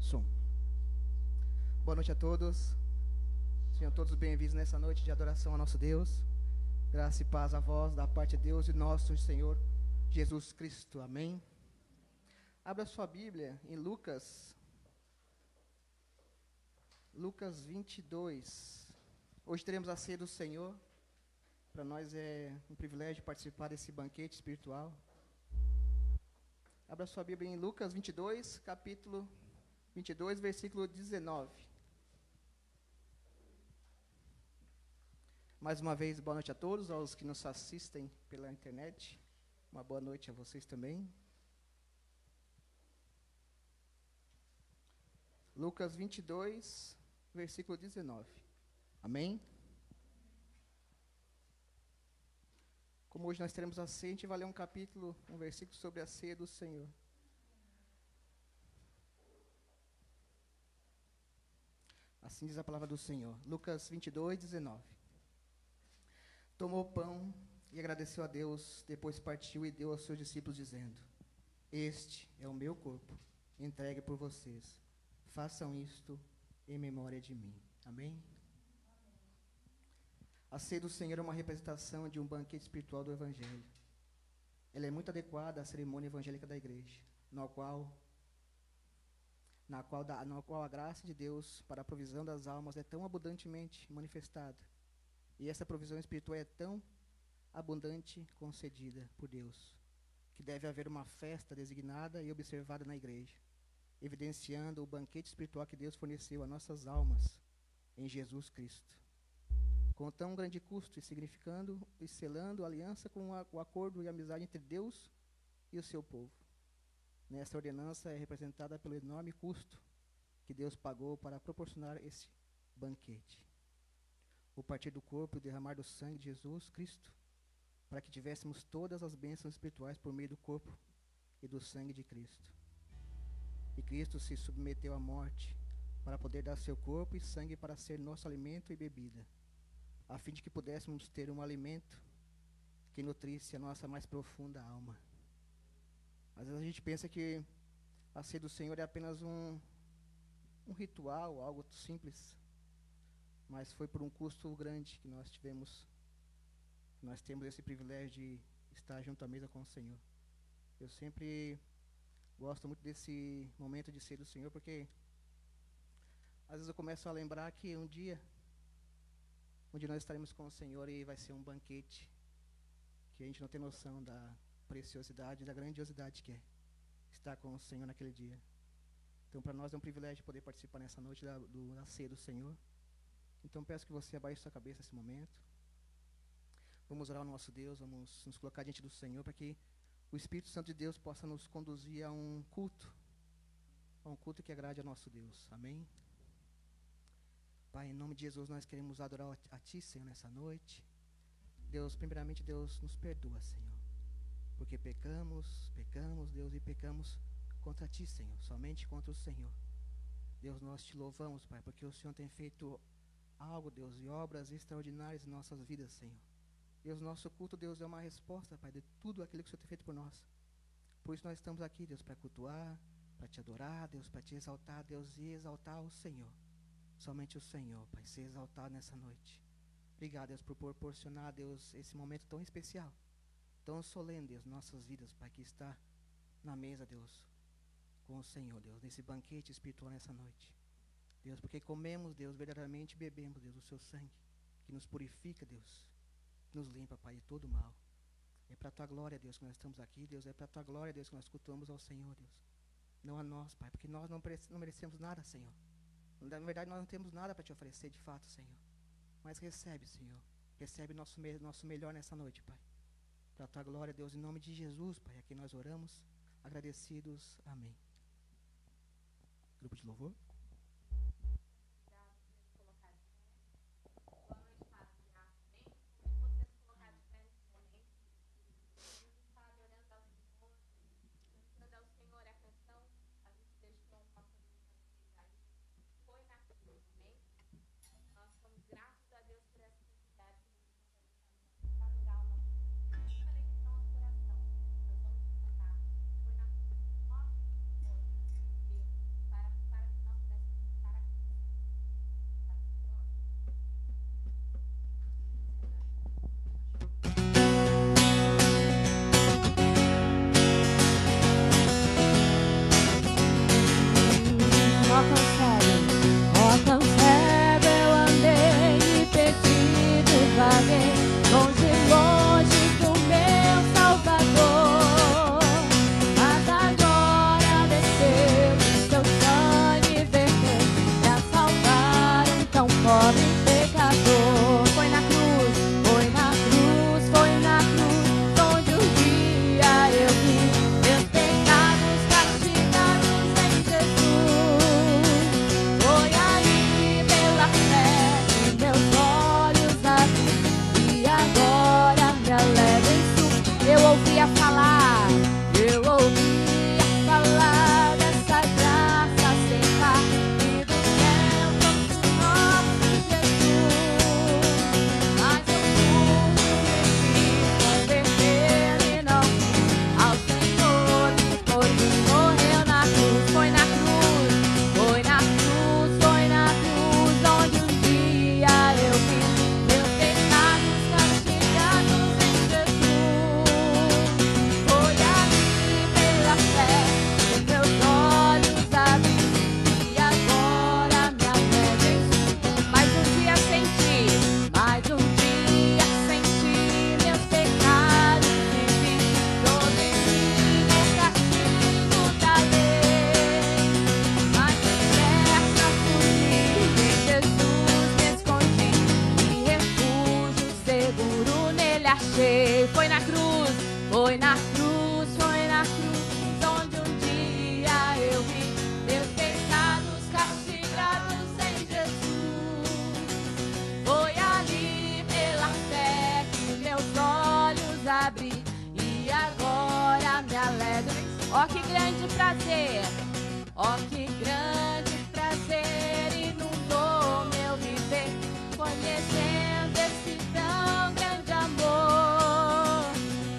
Som. Boa noite a todos. Sejam todos bem-vindos nessa noite de adoração ao nosso Deus. Graça e paz a vós da parte de Deus e nosso Senhor Jesus Cristo. Amém. Abra sua Bíblia em Lucas 22. Hoje teremos a ceia do Senhor. Para nós é um privilégio participar desse banquete espiritual. Abra sua Bíblia em Lucas 22, capítulo 22, versículo 19. Mais uma vez, boa noite a todos, aos que nos assistem pela internet. Uma boa noite a vocês também. Lucas 22, versículo 19. Amém? Como hoje nós teremos a ceia, a gente vai ler um versículo sobre a ceia do Senhor. Assim diz a palavra do Senhor. Lucas 22, 19. Tomou o pão e agradeceu a Deus, depois partiu e deu aos seus discípulos, dizendo: Este é o meu corpo, entregue por vocês. Façam isto em memória de mim. Amém? A ceia do Senhor é uma representação de um banquete espiritual do Evangelho. Ela é muito adequada à cerimônia evangélica da igreja, na qual a graça de Deus para a provisão das almas é tão abundantemente manifestada. E essa provisão espiritual é tão abundante concedida por Deus, que deve haver uma festa designada e observada na igreja, evidenciando o banquete espiritual que Deus forneceu a nossas almas em Jesus Cristo, com tão grande custo e significando e selando aliança com o acordo e amizade entre Deus e o seu povo. Nesta ordenança é representada pelo enorme custo que Deus pagou para proporcionar esse banquete. O partir do corpo e o derramar do sangue de Jesus Cristo, para que tivéssemos todas as bênçãos espirituais por meio do corpo e do sangue de Cristo. E Cristo se submeteu à morte para poder dar seu corpo e sangue para ser nosso alimento e bebida, a fim de que pudéssemos ter um alimento que nutrisse a nossa mais profunda alma. Às vezes a gente pensa que a ceia do Senhor é apenas um ritual, algo simples, mas foi por um custo grande que nós temos esse privilégio de estar junto à mesa com o Senhor. Eu sempre gosto muito desse momento de ceia do Senhor, porque às vezes eu começo a lembrar que um dia onde nós estaremos com o Senhor e vai ser um banquete que a gente não tem noção da preciosidade, da grandiosidade que é estar com o Senhor naquele dia. Então, para nós é um privilégio poder participar nessa noite da ceia do Senhor. Então, peço que você abaixe sua cabeça nesse momento. Vamos orar ao nosso Deus, vamos nos colocar diante do Senhor para que o Espírito Santo de Deus possa nos conduzir a um culto que agrade a nosso Deus. Amém? Pai, em nome de Jesus, nós queremos adorar a Ti, Senhor, nessa noite. Deus, primeiramente, Deus, nos perdoa, Senhor, porque pecamos, Deus, e pecamos contra Ti, Senhor, somente contra o Senhor. Deus, nós Te louvamos, Pai, porque o Senhor tem feito algo, Deus, e obras extraordinárias em nossas vidas, Senhor. Deus, nosso culto, Deus, é uma resposta, Pai, de tudo aquilo que o Senhor tem feito por nós. Por isso nós estamos aqui, Deus, para cultuar, para Te adorar, Deus, para Te exaltar, Deus, e exaltar o Senhor. Somente o Senhor, Pai, ser exaltado nessa noite. Obrigado, Deus, por proporcionar, Deus, esse momento tão especial, tão solene, Deus, nossas vidas, Pai, que está na mesa, Deus, com o Senhor, Deus, nesse banquete espiritual nessa noite. Deus, porque comemos, Deus, verdadeiramente bebemos, Deus, o Seu sangue, que nos purifica, Deus, que nos limpa, Pai, de todo mal. É para a Tua glória, Deus, que nós estamos aqui, Deus, é para a Tua glória, Deus, que nós cultuamos ao Senhor, Deus. Não a nós, Pai, porque nós não merecemos nada, Senhor. Na verdade, nós não temos nada para Te oferecer, de fato, Senhor. Mas recebe, Senhor. Recebe nosso melhor nessa noite, Pai. Para a Tua glória, Deus, em nome de Jesus, Pai, aqui nós oramos, agradecidos. Amém. Grupo de louvor. Ó que grande prazer, ó que grande prazer inundou meu viver, conhecendo esse tão grande amor,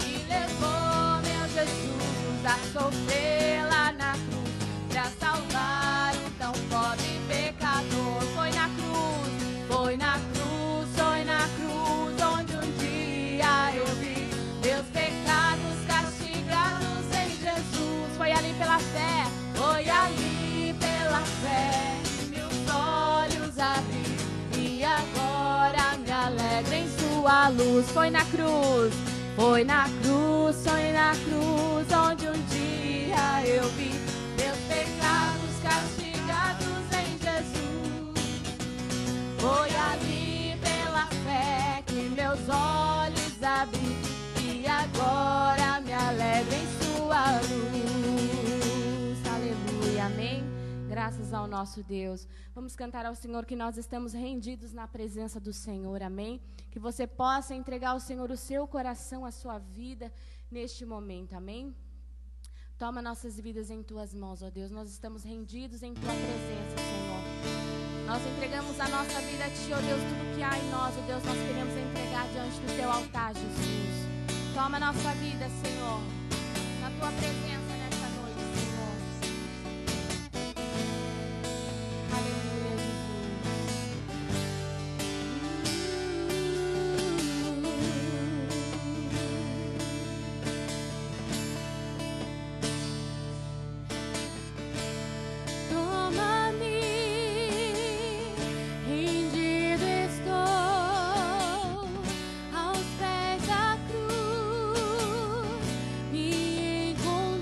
que levou meu Jesus a sofrer lá na cruz, pra salvar um tão pobre pecador. Foi na cruz, foi na cruz, foi na cruz, onde um dia eu vi meus pecados castigados em Jesus. Foi ali pela fé, foi ali pela fé, meus olhos abri e agora me alegro em sua luz. Foi na cruz, foi na cruz, foi na cruz, onde um dia eu vi meus pecados castigados em Jesus. Foi ali pela fé que meus olhos abri e agora me alegro em sua luz. Aleluia, amém? Graças ao nosso Deus. Vamos cantar ao Senhor que nós estamos rendidos na presença do Senhor, amém? Que você possa entregar ao Senhor o seu coração, a sua vida neste momento, amém? Toma nossas vidas em Tuas mãos, ó Deus. Nós estamos rendidos em Tua presença, Senhor. Nós entregamos a nossa vida a Ti, ó Deus. Tudo que há em nós, ó Deus, nós queremos entregar diante do Teu altar, Jesus. Toma nossa vida, Senhor, na Tua presença nessa noite, Senhor. Aleluia, toma-me, rendido estou aos pés da cruz, me encontro.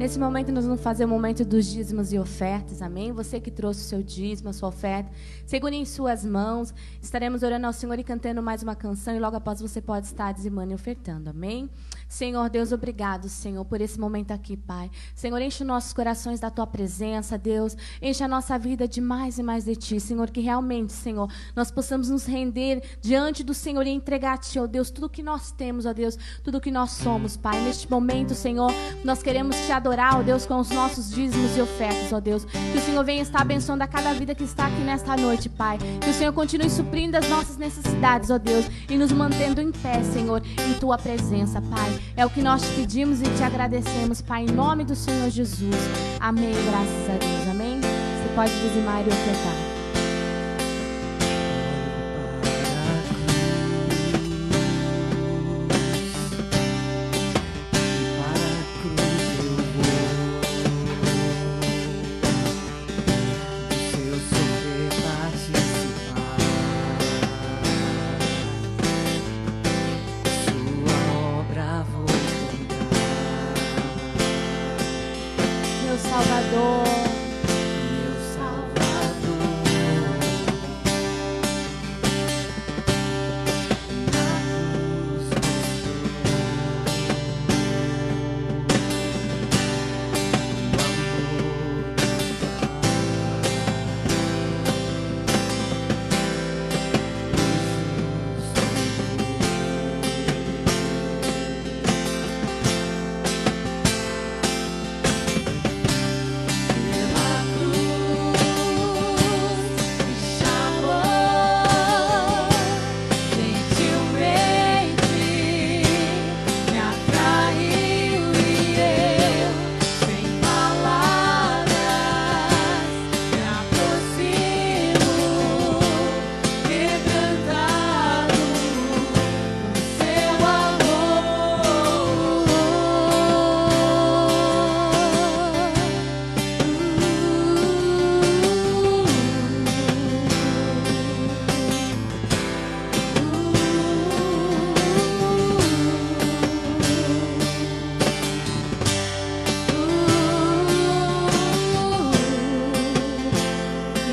nesse momento nós vamos fazer o momento dos dízimos e ofertas, amém? Você que trouxe o seu dízimo, a sua oferta, segure em suas mãos. Estaremos orando ao Senhor e cantando mais uma canção, e logo após você pode estar dizimando e ofertando, amém? Senhor Deus, obrigado, Senhor, por esse momento aqui, Pai. Senhor, enche os nossos corações da Tua presença, Deus. Enche a nossa vida de mais e mais de Ti, Senhor, que realmente, Senhor, nós possamos nos render diante do Senhor e entregar a Ti, ó Deus, tudo que nós temos, ó Deus, tudo que nós somos, Pai. Neste momento, Senhor, nós queremos Te adorar, ó Deus, com os nossos dízimos e ofertas, ó Deus. Que o Senhor venha estar abençoando a cada vida que está aqui nesta noite, Pai. Que o Senhor continue suprindo as nossas necessidades, ó Deus, e nos mantendo em pé, Senhor, em Tua presença, Pai. É o que nós te pedimos e te agradecemos, Pai, em nome do Senhor Jesus. Amém, graças a Deus, amém? Você pode dizimar e ofertar.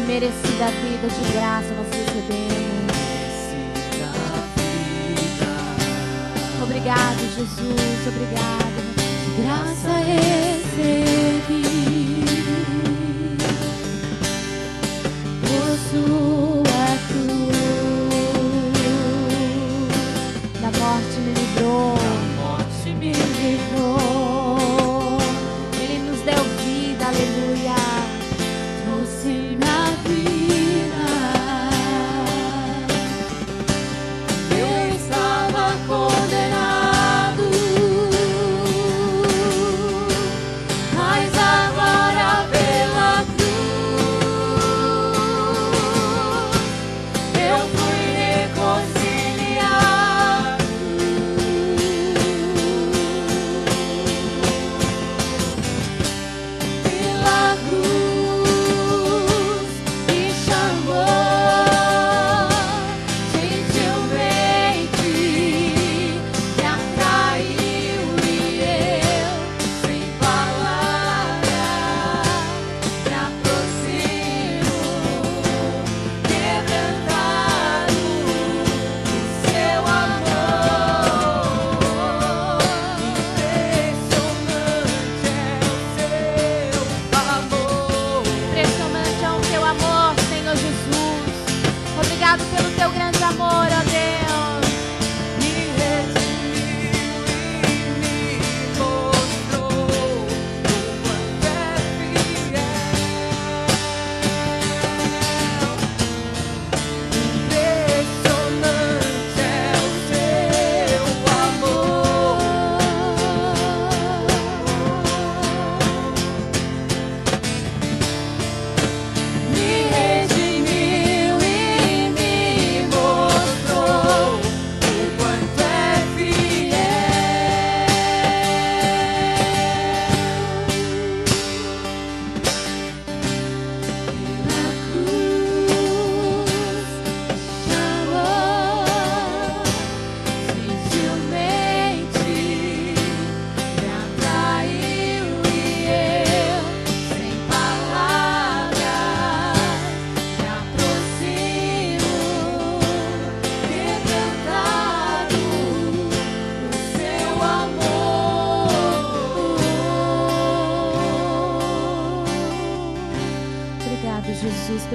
Merecida vida de graça nós recebemos. Obrigado, Jesus, obrigado. De graça recebi por sua cruz. Da morte me livrou, Ele nos deu vida, aleluia. Trouxe na vida. Eu estava condenado,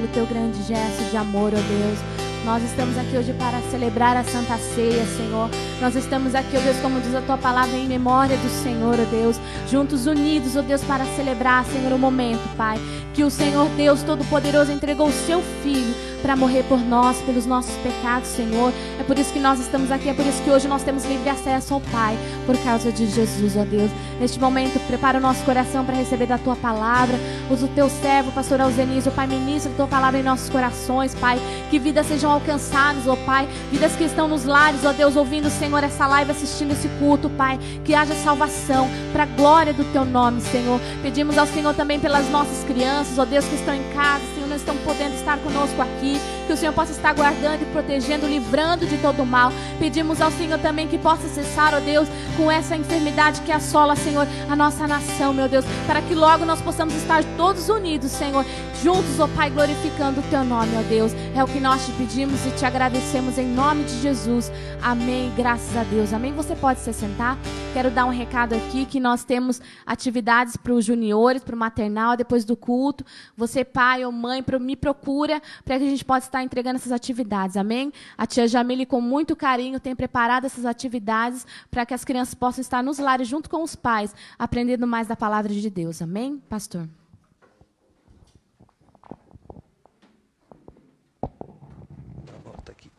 pelo teu grande gesto de amor, ó Deus. Nós estamos aqui hoje para celebrar a Santa Ceia, Senhor. Nós estamos aqui, ó Deus, como diz a Tua palavra, em memória do Senhor, ó Deus. Juntos, unidos, ó Deus, para celebrar, Senhor, o momento, Pai, que o Senhor Deus Todo-Poderoso entregou o Seu Filho para morrer por nós, pelos nossos pecados, Senhor. É por isso que nós estamos aqui, é por isso que hoje nós temos livre acesso ao Pai, por causa de Jesus, ó Deus. Neste momento, prepara o nosso coração para receber da Tua palavra. Usa o Teu servo, pastor Alzenísio, Pai, ministra a Tua palavra em nossos corações, Pai. Que vidas sejam alcançadas, ó Pai. Vidas que estão nos lares, ó Deus, ouvindo, Senhor, essa live, assistindo esse culto, Pai. Que haja salvação para a glória do Teu nome, Senhor. Pedimos ao Senhor também pelas nossas crianças, ó Deus, que estão em casa, Senhor, não estão podendo estar conosco aqui. Que o Senhor possa estar guardando e protegendo, livrando de todo o mal. Pedimos ao Senhor também que possa cessar, ó Deus, com essa enfermidade que assola, Senhor, a nossa nação, meu Deus, para que logo nós possamos estar todos unidos, Senhor, juntos, ó Pai, glorificando o Teu nome, ó Deus. É o que nós te pedimos e te agradecemos em nome de Jesus. Amém, graças a Deus. Amém. Você pode se sentar. Quero dar um recado aqui, que nós temos atividades para os juniores, para o maternal, depois do culto. Você, pai ou mãe, me procura para que a gente possa estar entregando essas atividades. Amém? A tia Jamile, com muito carinho, tem preparado essas atividades para que as crianças possam estar nos lares junto com os pais, aprendendo mais da palavra de Deus. Amém, pastor? Volta aqui.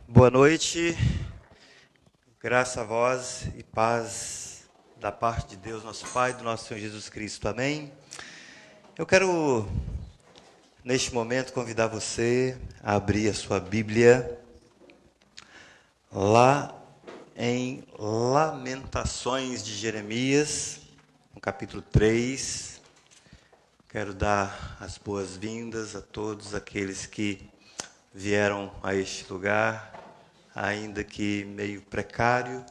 Boa noite. Graça a vós e paz da parte de Deus, nosso Pai, do nosso Senhor Jesus Cristo. Amém? Eu quero, neste momento, convidar você a abrir a sua Bíblia lá em Lamentações de Jeremias, no capítulo 3. Quero dar as boas-vindas a todos aqueles que vieram a este lugar, ainda que meio precário,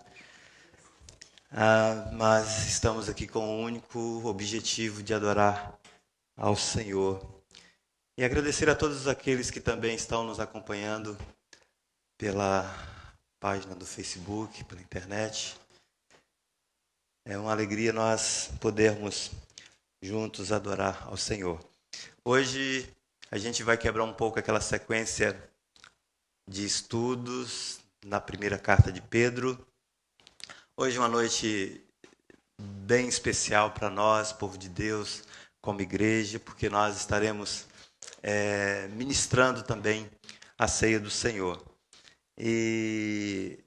mas estamos aqui com o único objetivo de adorar ao Senhor. E agradecer a todos aqueles que também estão nos acompanhando pela página do Facebook, pela internet. É uma alegria nós podermos juntos adorar ao Senhor. Hoje a gente vai quebrar um pouco aquela sequência de estudos na primeira carta de Pedro. Hoje é uma noite bem especial para nós, povo de Deus, como igreja, porque nós estaremos ministrando também a ceia do Senhor. E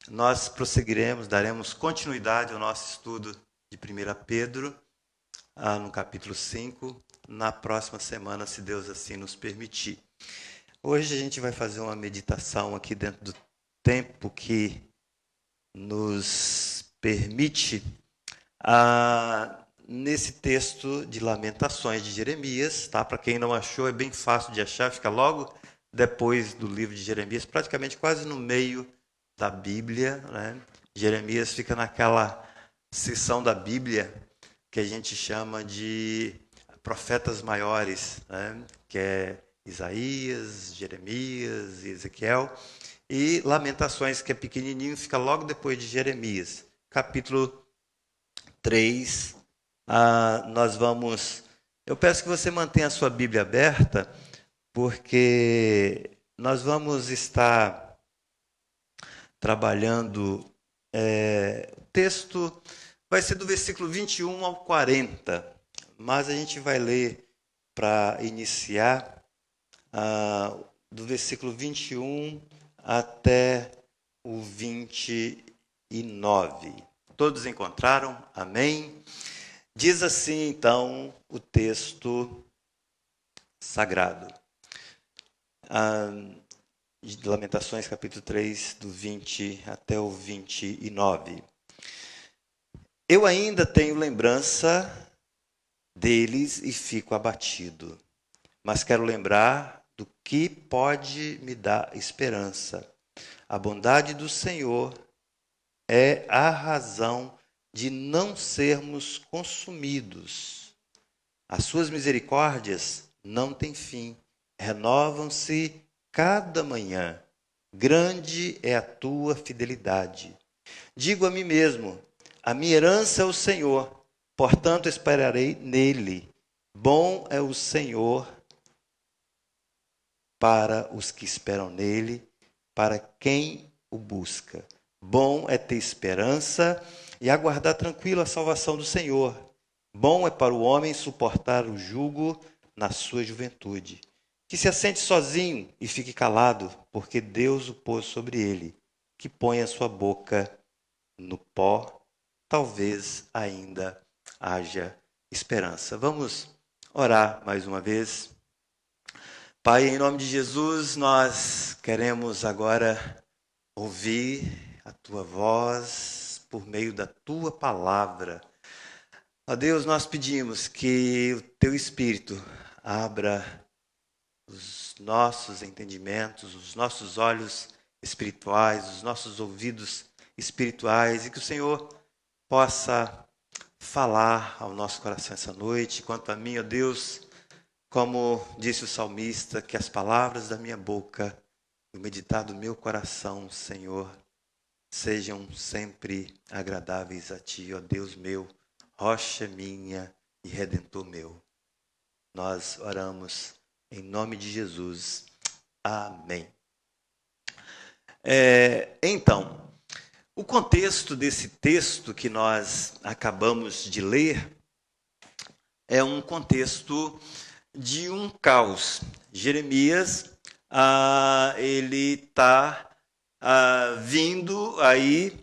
nós prosseguiremos, daremos continuidade ao nosso estudo de 1 Pedro, no capítulo 5, na próxima semana, se Deus assim nos permitir. Hoje a gente vai fazer uma meditação aqui dentro do tempo que nos permite, nesse texto de Lamentações de Jeremias, tá? Para quem não achou, é bem fácil de achar, fica logo depois do livro de Jeremias, praticamente quase no meio da Bíblia, né? Jeremias fica naquela seção da Bíblia que a gente chama de profetas maiores, né? Que é Isaías, Jeremias e Ezequiel, e Lamentações, que é pequenininho, fica logo depois de Jeremias. Capítulo 3, nós vamos... Eu peço que você mantenha a sua Bíblia aberta, porque nós vamos estar trabalhando... o texto vai ser do versículo 21 ao 40, mas a gente vai ler para iniciar do versículo 21 até o 29. Todos encontraram? Amém? Diz assim, então, o texto sagrado. De Lamentações, capítulo 3, do 20 até o 29. Eu ainda tenho lembrança deles e fico abatido, mas quero lembrar do que pode me dar esperança. A bondade do Senhor é a razão de não sermos consumidos. As suas misericórdias não têm fim, renovam-se cada manhã. Grande é a tua fidelidade. Digo a mim mesmo, a minha herança é o Senhor, portanto esperarei nele. Bom é o Senhor para os que esperam nele, para quem o busca. Bom é ter esperança e aguardar tranquilo a salvação do Senhor. Bom é para o homem suportar o jugo na sua juventude. Que se assente sozinho e fique calado, porque Deus o pôs sobre ele. Que ponha a sua boca no pó, talvez ainda haja esperança. Vamos orar mais uma vez. Pai, em nome de Jesus, nós queremos agora ouvir a Tua voz por meio da Tua palavra. Ó Deus, nós pedimos que o Teu Espírito abra os nossos entendimentos, os nossos olhos espirituais, os nossos ouvidos espirituais, e que o Senhor possa falar ao nosso coração essa noite. Quanto a mim, ó Deus, como disse o salmista, que as palavras da minha boca e o meditar do meu coração, Senhor, sejam sempre agradáveis a Ti, ó Deus meu, rocha minha e redentor meu. Nós oramos em nome de Jesus. Amém. Então, o contexto desse texto que nós acabamos de ler é um contexto de um caos. Jeremias, ele está vindo aí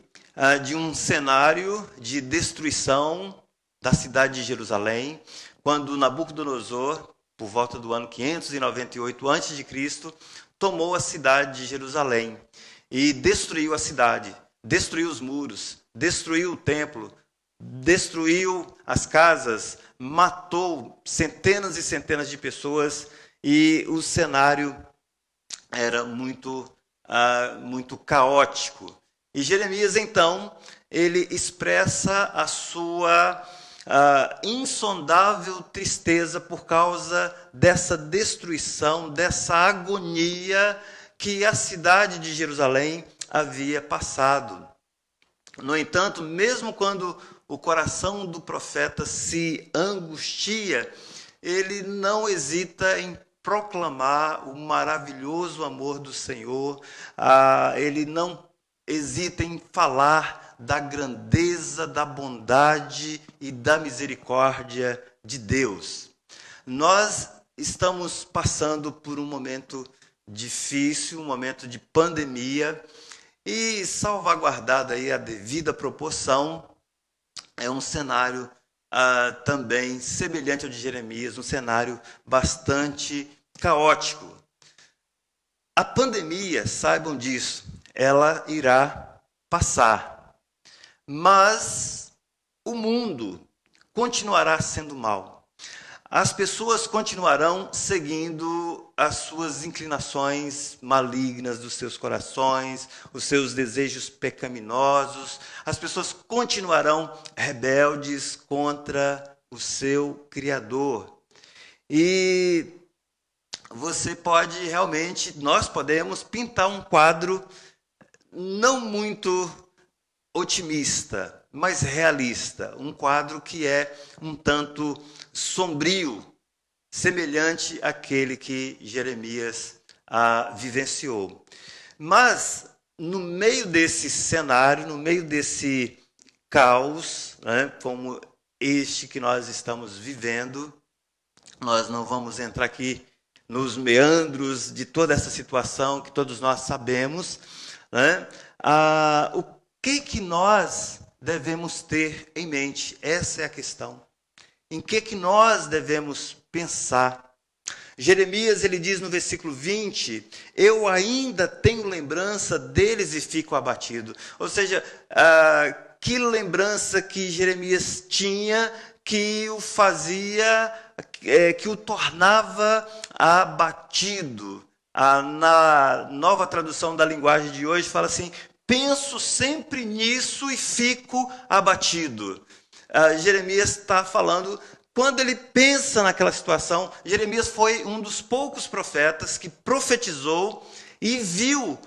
de um cenário de destruição da cidade de Jerusalém, quando Nabucodonosor, por volta do ano 598 a.C., tomou a cidade de Jerusalém e destruiu a cidade, destruiu os muros, destruiu o templo, destruiu as casas, matou centenas e centenas de pessoas, e o cenário era muito caótico. E Jeremias, então, ele expressa a sua insondável tristeza por causa dessa destruição, dessa agonia que a cidade de Jerusalém havia passado. No entanto, mesmo quando o coração do profeta se angustia, ele não hesita em proclamar o maravilhoso amor do Senhor, ele não hesita em falar da grandeza, da bondade e da misericórdia de Deus. Nós estamos passando por um momento difícil, um momento de pandemia, e salvaguardada aí a devida proporção, é um cenário também semelhante ao de Jeremias, um cenário bastante caótico. A pandemia, saibam disso, ela irá passar, mas o mundo continuará sendo mau. As pessoas continuarão seguindo as suas inclinações malignas dos seus corações, os seus desejos pecaminosos. As pessoas continuarão rebeldes contra o seu Criador. E você pode realmente, nós podemos pintar um quadro não muito otimista, mas realista. Um quadro que é um tanto sombrio, semelhante àquele que Jeremias vivenciou. Mas, no meio desse cenário, no meio desse caos, né, como este que nós estamos vivendo, nós não vamos entrar aqui nos meandros de toda essa situação que todos nós sabemos, né? O que nós devemos ter em mente? Essa é a questão. Em que nós devemos pensar? Jeremias, ele diz no versículo 20, eu ainda tenho lembrança deles e fico abatido. Ou seja, que lembrança que Jeremias tinha que o fazia, que o tornava abatido. Na nova tradução da linguagem de hoje fala assim, penso sempre nisso e fico abatido. Jeremias está falando, quando ele pensa naquela situação, Jeremias foi um dos poucos profetas que profetizou e viu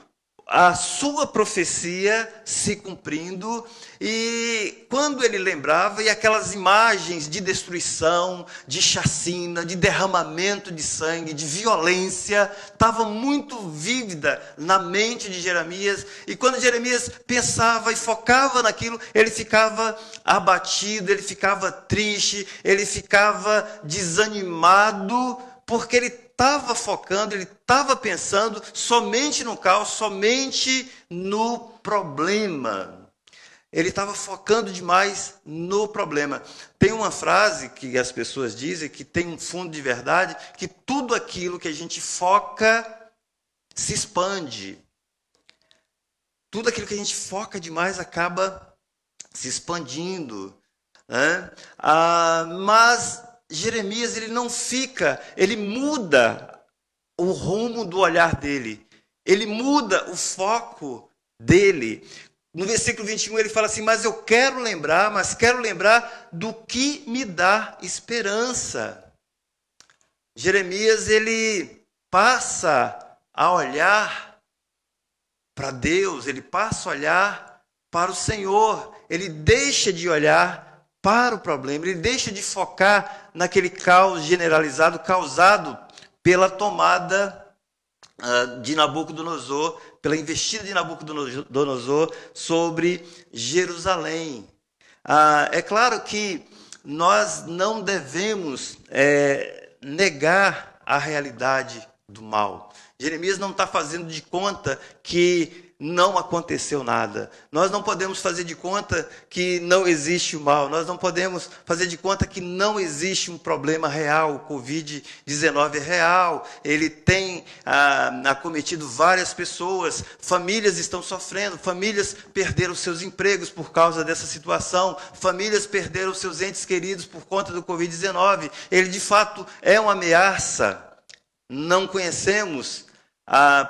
a sua profecia se cumprindo, e quando ele lembrava, e aquelas imagens de destruição, de chacina, de derramamento de sangue, de violência, estavam muito vívida na mente de Jeremias, e quando Jeremias pensava e focava naquilo, ele ficava abatido, ele ficava triste, ele ficava desanimado, porque ele estava focando, ele estava pensando somente no caos, somente no problema. Ele estava focando demais no problema. Tem uma frase que as pessoas dizem, que tem um fundo de verdade, que tudo aquilo que a gente foca se expande. Tudo aquilo que a gente foca demais acaba se expandindo, né? Mas Jeremias, ele não fica, ele muda o rumo do olhar dele. Ele muda o foco dele. No versículo 21 ele fala assim, mas quero lembrar do que me dá esperança. Jeremias, ele passa a olhar para Deus, ele passa a olhar para o Senhor. Ele deixa de olhar para o problema, ele deixa de focar naquele caos generalizado causado pela tomada de Nabucodonosor, pela investida de Nabucodonosor sobre Jerusalém. É claro que nós não devemos negar a realidade do mal. Jeremias não está fazendo de conta que não aconteceu nada. Nós não podemos fazer de conta que não existe o mal. Nós não podemos fazer de conta que não existe um problema real. O Covid-19 é real. Ele tem acometido várias pessoas. Famílias estão sofrendo. Famílias perderam seus empregos por causa dessa situação. Famílias perderam seus entes queridos por conta do Covid-19. Ele, de fato, é uma ameaça. Não conhecemos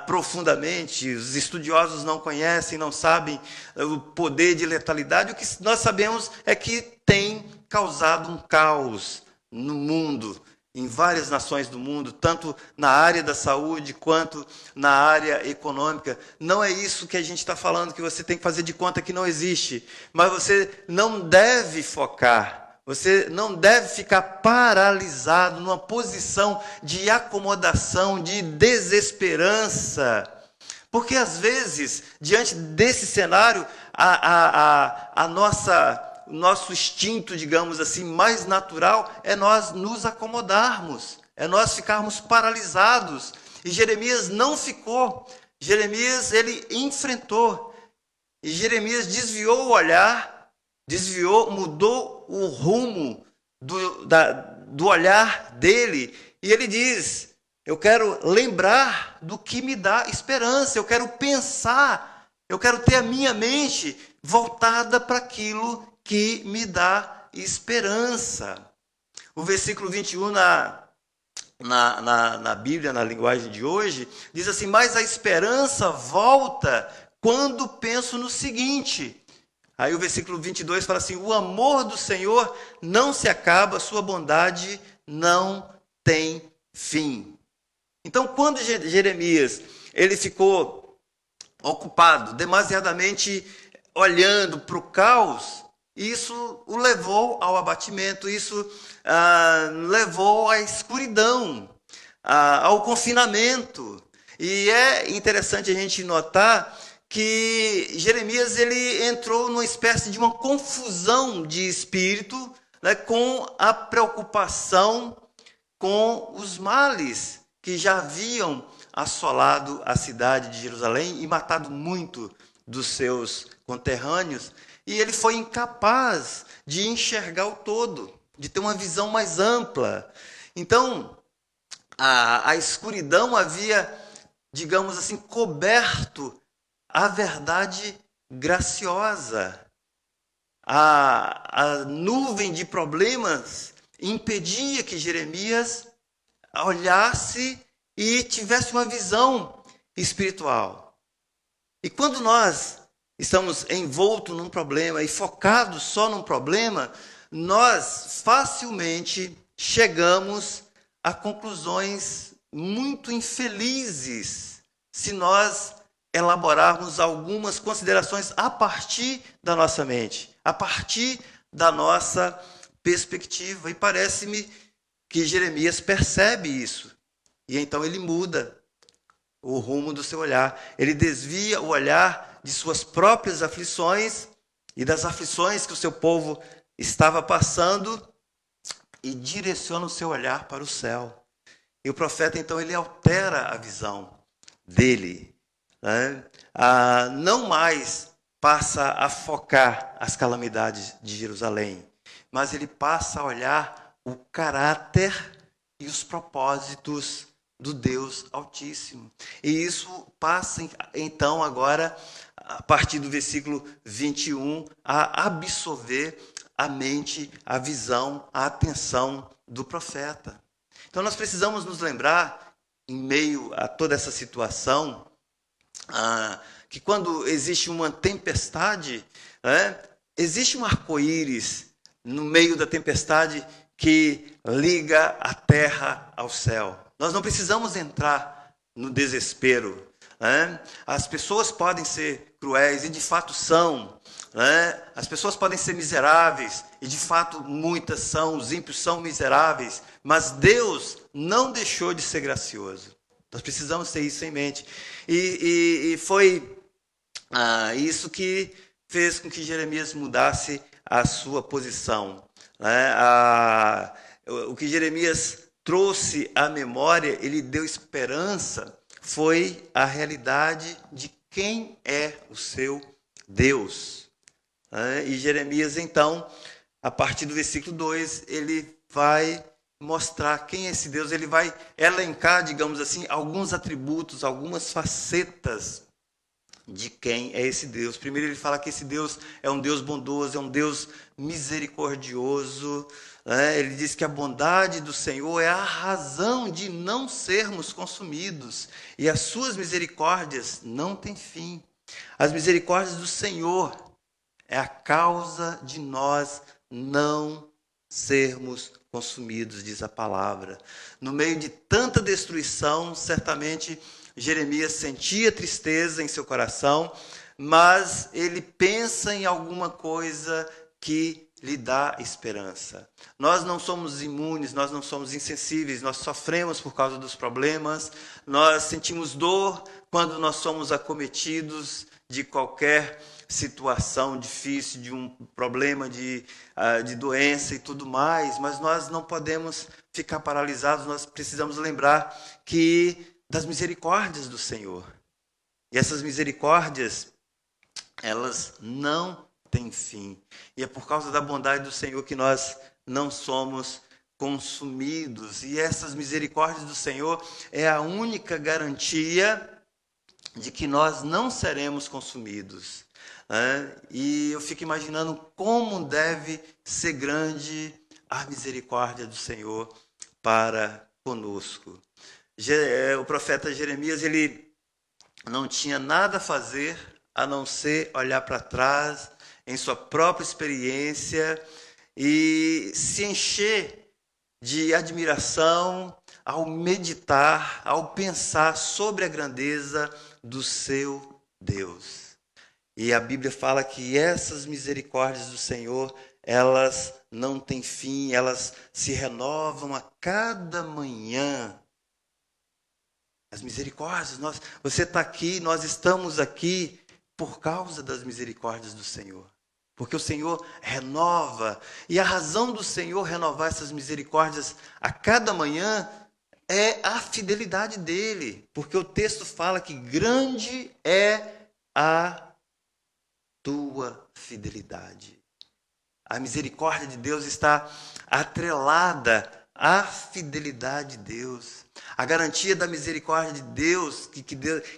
profundamente, os estudiosos não conhecem, não sabem o poder de letalidade. O que nós sabemos é que tem causado um caos no mundo, em várias nações do mundo, tanto na área da saúde quanto na área econômica. Não é isso que a gente está falando, que você tem que fazer de conta que não existe, mas você não deve focar. Você não deve ficar paralisado numa posição de acomodação, de desesperança. Porque, às vezes, diante desse cenário, o nosso instinto, digamos assim, mais natural é nós nos acomodarmos, é nós ficarmos paralisados. E Jeremias não ficou. Jeremias, ele enfrentou. E Jeremias desviou o olhar, mudou o rumo do olhar dele, e ele diz, eu quero lembrar do que me dá esperança, eu quero pensar, eu quero ter a minha mente voltada para aquilo que me dá esperança. O versículo 21 na Bíblia, na linguagem de hoje, diz assim, mas a esperança volta quando penso no seguinte. Aí o versículo 22 fala assim, o amor do Senhor não se acaba, sua bondade não tem fim. Então, quando Jeremias ele ficou ocupado, demasiadamente olhando para o caos, isso o levou ao abatimento, isso levou à escuridão, ao confinamento. E é interessante a gente notar que Jeremias ele entrou numa espécie de uma confusão de espírito, né, com a preocupação com os males que já haviam assolado a cidade de Jerusalém e matado muito dos seus conterrâneos, e ele foi incapaz de enxergar o todo, de ter uma visão mais ampla. Então, a escuridão havia, digamos assim, coberto a verdade graciosa. A nuvem de problemas impedia que Jeremias olhasse e tivesse uma visão espiritual. E quando nós estamos envoltos num problema e focados só num problema, nós facilmente chegamos a conclusões muito infelizes se nós elaborarmos algumas considerações a partir da nossa mente, a partir da nossa perspectiva. E parece-me que Jeremias percebe isso. E então ele muda o rumo do seu olhar. Ele desvia o olhar de suas próprias aflições e das aflições que o seu povo estava passando e direciona o seu olhar para o céu. E o profeta, então, ele altera a visão dele. Né? Não mais passa a focar as calamidades de Jerusalém, mas ele passa a olhar o caráter e os propósitos do Deus Altíssimo. E isso passa, então, agora, a partir do versículo 21, a absorver a mente, a visão, a atenção do profeta. Então, nós precisamos nos lembrar, em meio a toda essa situação, que quando existe uma tempestade, existe um arco-íris no meio da tempestade que liga a terra ao céu. Nós não precisamos entrar no desespero. As pessoas podem ser cruéis, e de fato são. As pessoas podem ser miseráveis, e de fato muitas são, os ímpios são miseráveis, mas Deus não deixou de ser gracioso. Nós precisamos ter isso em mente. E foi isso que fez com que Jeremias mudasse a sua posição. O que Jeremias trouxe à memória, ele deu esperança, foi a realidade de quem é o seu Deus. E Jeremias, então, a partir do versículo 2, ele vai mostrar quem é esse Deus, ele vai elencar, digamos assim, alguns atributos, algumas facetas de quem é esse Deus. Primeiro ele fala que esse Deus é um Deus bondoso, é um Deus misericordioso. Ele diz que a bondade do Senhor é a razão de não sermos consumidos, e as suas misericórdias não têm fim. As misericórdias do Senhor é a causa de nós não sermos consumidos, diz a palavra. No meio de tanta destruição, certamente Jeremias sentia tristeza em seu coração, mas ele pensa em alguma coisa que lhe dá esperança. Nós não somos imunes, nós não somos insensíveis, nós sofremos por causa dos problemas, nós sentimos dor quando nós somos acometidos de qualquer situação difícil, de um problema de doença e tudo mais, mas nós não podemos ficar paralisados, nós precisamos lembrar das misericórdias do Senhor. E essas misericórdias, elas não têm fim. E é por causa da bondade do Senhor que nós não somos consumidos. E essas misericórdias do Senhor é a única garantia de que nós não seremos consumidos. E eu fico imaginando como deve ser grande a misericórdia do Senhor para conosco. O profeta Jeremias, ele não tinha nada a fazer a não ser olhar para trás em sua própria experiência e se encher de admiração ao meditar, ao pensar sobre a grandeza do seu Deus. E a Bíblia fala que essas misericórdias do Senhor, elas não têm fim, elas se renovam a cada manhã. As misericórdias, você está aqui, nós estamos aqui por causa das misericórdias do Senhor. Porque o Senhor renova, e a razão do Senhor renovar essas misericórdias a cada manhã é a fidelidade dele. Porque o texto fala que grande é a tua fidelidade. A misericórdia de Deus está atrelada à fidelidade de Deus. A garantia da misericórdia de Deus, que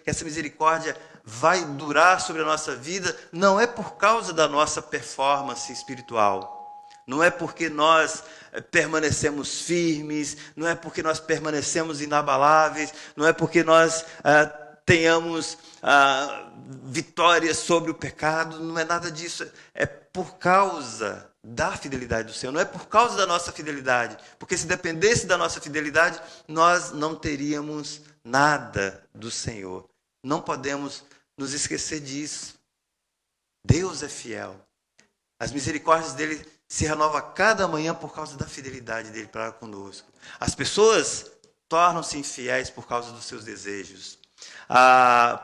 essa misericórdia vai durar sobre a nossa vida, não é por causa da nossa performance espiritual. Não é porque nós permanecemos firmes, não é porque nós permanecemos inabaláveis, não é porque nós tenhamos vitórias sobre o pecado, não é nada disso. É por causa da fidelidade do Senhor, não é por causa da nossa fidelidade, porque se dependesse da nossa fidelidade, nós não teríamos nada do Senhor. Não podemos nos esquecer disso. Deus é fiel. As misericórdias dele se renovam a cada manhã por causa da fidelidade dele para conosco. As pessoas tornam-se infiéis por causa dos seus desejos,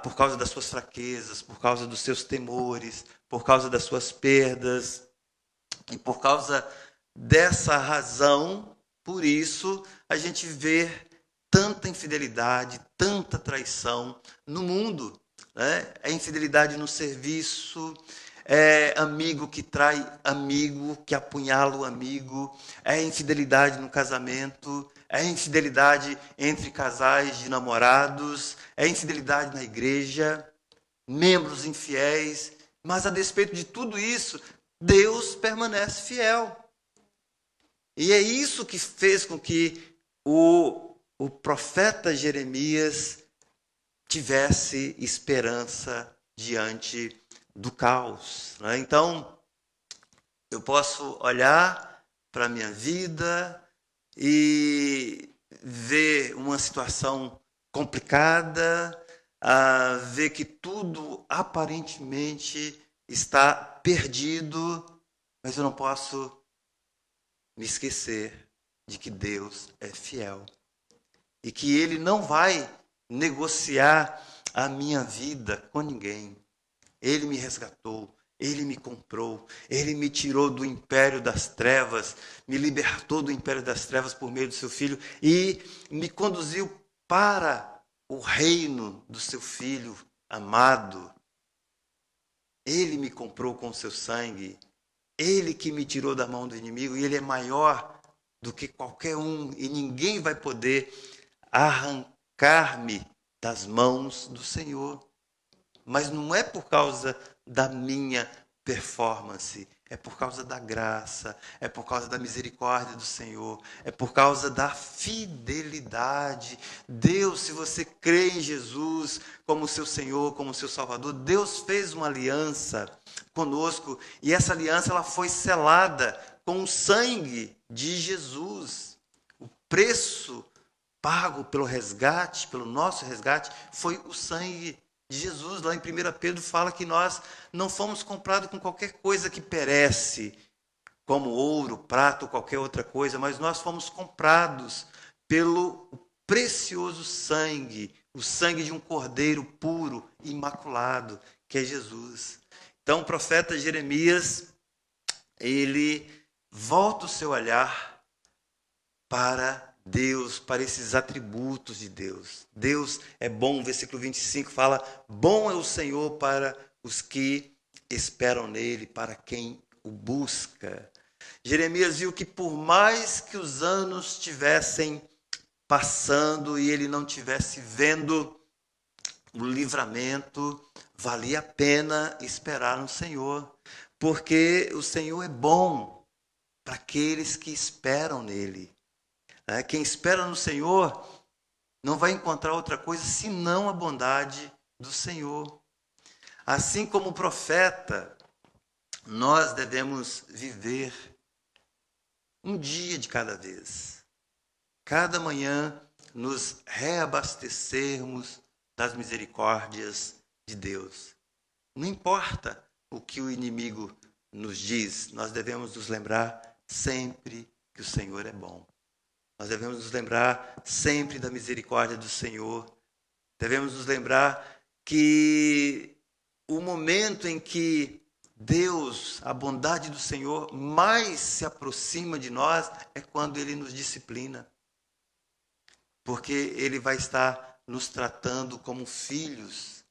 por causa das suas fraquezas, por causa dos seus temores, por causa das suas perdas. E por causa dessa razão, por isso, a gente vê tanta infidelidade, tanta traição no mundo. Né? É infidelidade no serviço, é amigo que trai amigo, que apunhala o amigo, é infidelidade no casamento, é infidelidade entre casais de namorados, é infidelidade na igreja, membros infiéis. Mas a despeito de tudo isso, Deus permanece fiel. E é isso que fez com que o profeta Jeremias tivesse esperança diante do caos. Né? Então, eu posso olhar para a minha vida e ver uma situação complicada, ver que tudo aparentemente está perdido, mas eu não posso me esquecer de que Deus é fiel e que Ele não vai negociar a minha vida com ninguém. Ele me resgatou, Ele me comprou, Ele me tirou do império das trevas, me libertou do império das trevas por meio do seu Filho e me conduziu para o reino do seu Filho amado. Ele me comprou com o seu sangue, Ele que me tirou da mão do inimigo, e Ele é maior do que qualquer um, e ninguém vai poder arrancar-me das mãos do Senhor. Mas não é por causa da minha performance, é por causa da graça, é por causa da misericórdia do Senhor, é por causa da fidelidade. Deus, se você crê em Jesus como seu Senhor, como seu Salvador, Deus fez uma aliança conosco, e essa aliança ela foi selada com o sangue de Jesus. O preço pago pelo resgate, pelo nosso resgate, foi o sangue de Jesus. Lá em 1 Pedro fala que nós não fomos comprados com qualquer coisa que perece, como ouro, prata ou qualquer outra coisa, mas nós fomos comprados pelo precioso sangue, o sangue de um cordeiro puro, imaculado, que é Jesus. Então o profeta Jeremias, ele volta o seu olhar para Deus, para esses atributos de Deus. Deus é bom, o versículo 25 fala: bom é o Senhor para os que esperam nele, para quem o busca. Jeremias viu que por mais que os anos estivessem passando e ele não estivesse vendo o livramento, valia a pena esperar no Senhor, porque o Senhor é bom para aqueles que esperam nele. Quem espera no Senhor não vai encontrar outra coisa senão a bondade do Senhor. Assim como o profeta, nós devemos viver um dia de cada vez. Cada manhã nos reabastecermos das misericórdias de Deus. Não importa o que o inimigo nos diz, nós devemos nos lembrar sempre que o Senhor é bom. Nós devemos nos lembrar sempre da misericórdia do Senhor. Devemos nos lembrar que o momento em que Deus, a bondade do Senhor, mais se aproxima de nós é quando Ele nos disciplina. Porque Ele vai estar nos tratando como filhos.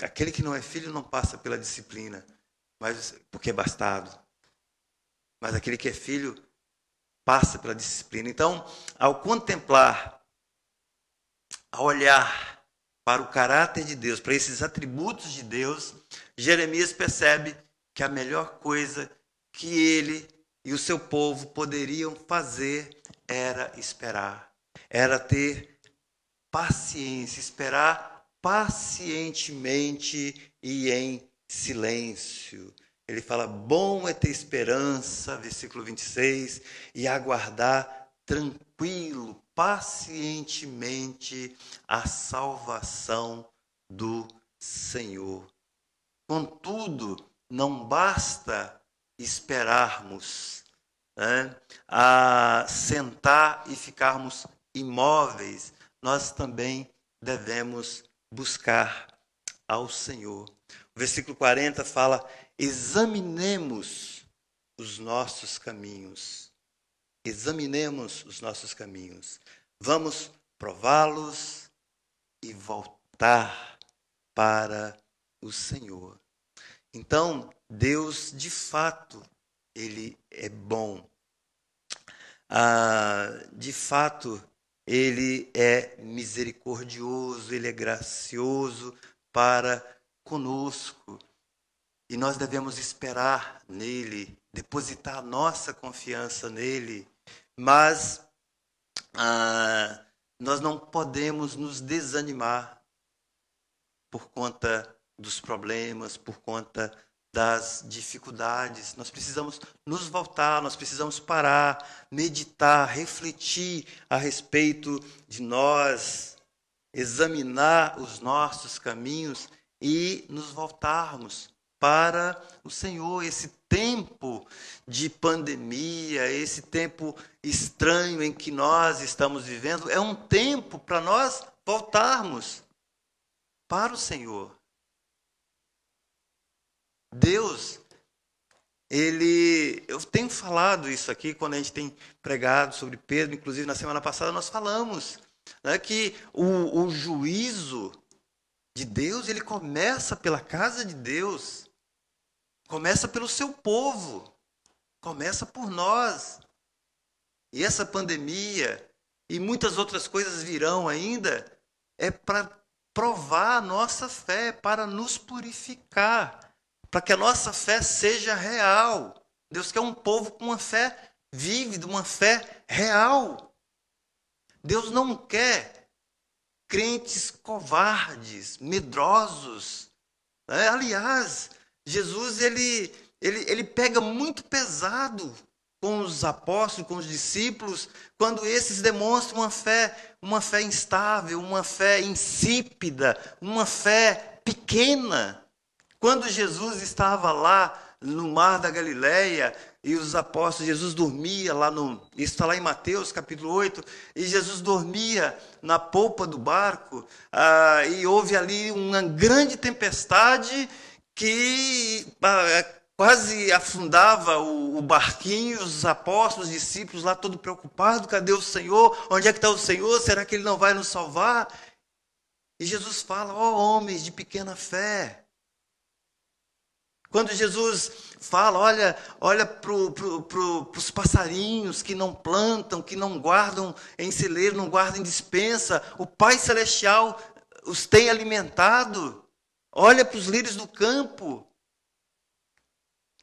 Aquele que não é filho não passa pela disciplina, mas porque é bastardo. Mas aquele que é filho passa pela disciplina. Então, ao contemplar, ao olhar para o caráter de Deus, para esses atributos de Deus, Jeremias percebe que a melhor coisa que ele e o seu povo poderiam fazer era esperar, era ter paciência, esperar pacientemente e em silêncio. Ele fala: bom é ter esperança, versículo 26, e aguardar tranquilo pacientemente a salvação do Senhor. Contudo, não basta esperarmos, né, a sentar e ficarmos imóveis. Nós também devemos buscar ao Senhor. O versículo 40 fala: examinemos os nossos caminhos. Examinemos os nossos caminhos. Vamos prová-los e voltar para o Senhor. Então, Deus, de fato, Ele é bom. De fato, Ele é misericordioso, Ele é gracioso para conosco. E nós devemos esperar nele, depositar nossa confiança nele. Mas nós não podemos nos desanimar por conta dos problemas, por conta das dificuldades. Nós precisamos nos voltar, nós precisamos parar, meditar, refletir a respeito de nós, examinar os nossos caminhos e nos voltarmos para o Senhor. Esse tempo de pandemia, esse tempo estranho em que nós estamos vivendo, é um tempo para nós voltarmos para o Senhor. Deus, eu tenho falado isso aqui quando a gente tem pregado sobre Pedro, inclusive na semana passada nós falamos, né, que o juízo de Deus, ele começa pela casa de Deus, começa pelo seu povo, começa por nós. E essa pandemia e muitas outras coisas virão ainda, é para provar a nossa fé, para nos purificar, para que a nossa fé seja real. Deus quer um povo com uma fé vívida, uma fé real. Deus não quer crentes covardes, medrosos. Aliás, Jesus ele pega muito pesado com os apóstolos, com os discípulos, quando esses demonstram uma fé instável, uma fé insípida, uma fé pequena. Quando Jesus estava lá no mar da Galileia e os apóstolos, Jesus dormia lá isso está lá em Mateus capítulo 8, e Jesus dormia na polpa do barco, e houve ali uma grande tempestade que quase afundava o barquinho, os apóstolos, os discípulos lá todos preocupados: cadê o Senhor? Onde é que está o Senhor? Será que Ele não vai nos salvar? E Jesus fala: ó homens de pequena fé. Quando Jesus fala, olha para os passarinhos que não plantam, que não guardam em celeiro, não guardam em despensa, o Pai Celestial os tem alimentado. Olha para os lírios do campo,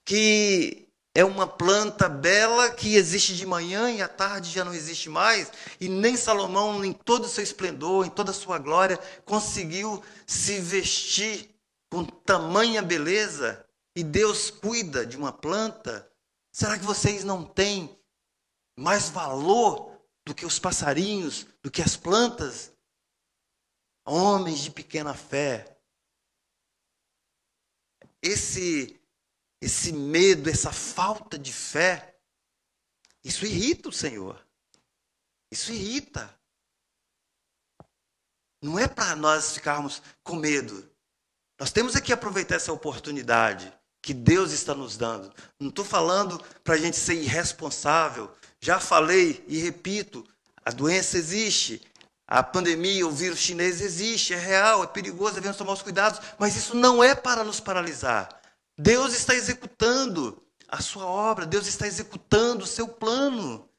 que é uma planta bela que existe de manhã e à tarde já não existe mais. E nem Salomão, em todo o seu esplendor, em toda a sua glória, conseguiu se vestir com tamanha beleza. E Deus cuida de uma planta. Será que vocês não têm mais valor do que os passarinhos, do que as plantas? Homens de pequena fé. Esse medo, essa falta de fé, isso irrita o Senhor. Isso irrita. Não é para nós ficarmos com medo. Nós temos aqui que aproveitar essa oportunidade que Deus está nos dando. Não estou falando para a gente ser irresponsável. Já falei e repito, a doença existe, a pandemia, o vírus chinês existe, é real, é perigoso, devemos tomar os cuidados, mas isso não é para nos paralisar. Deus está executando a sua obra, Deus está executando o seu plano.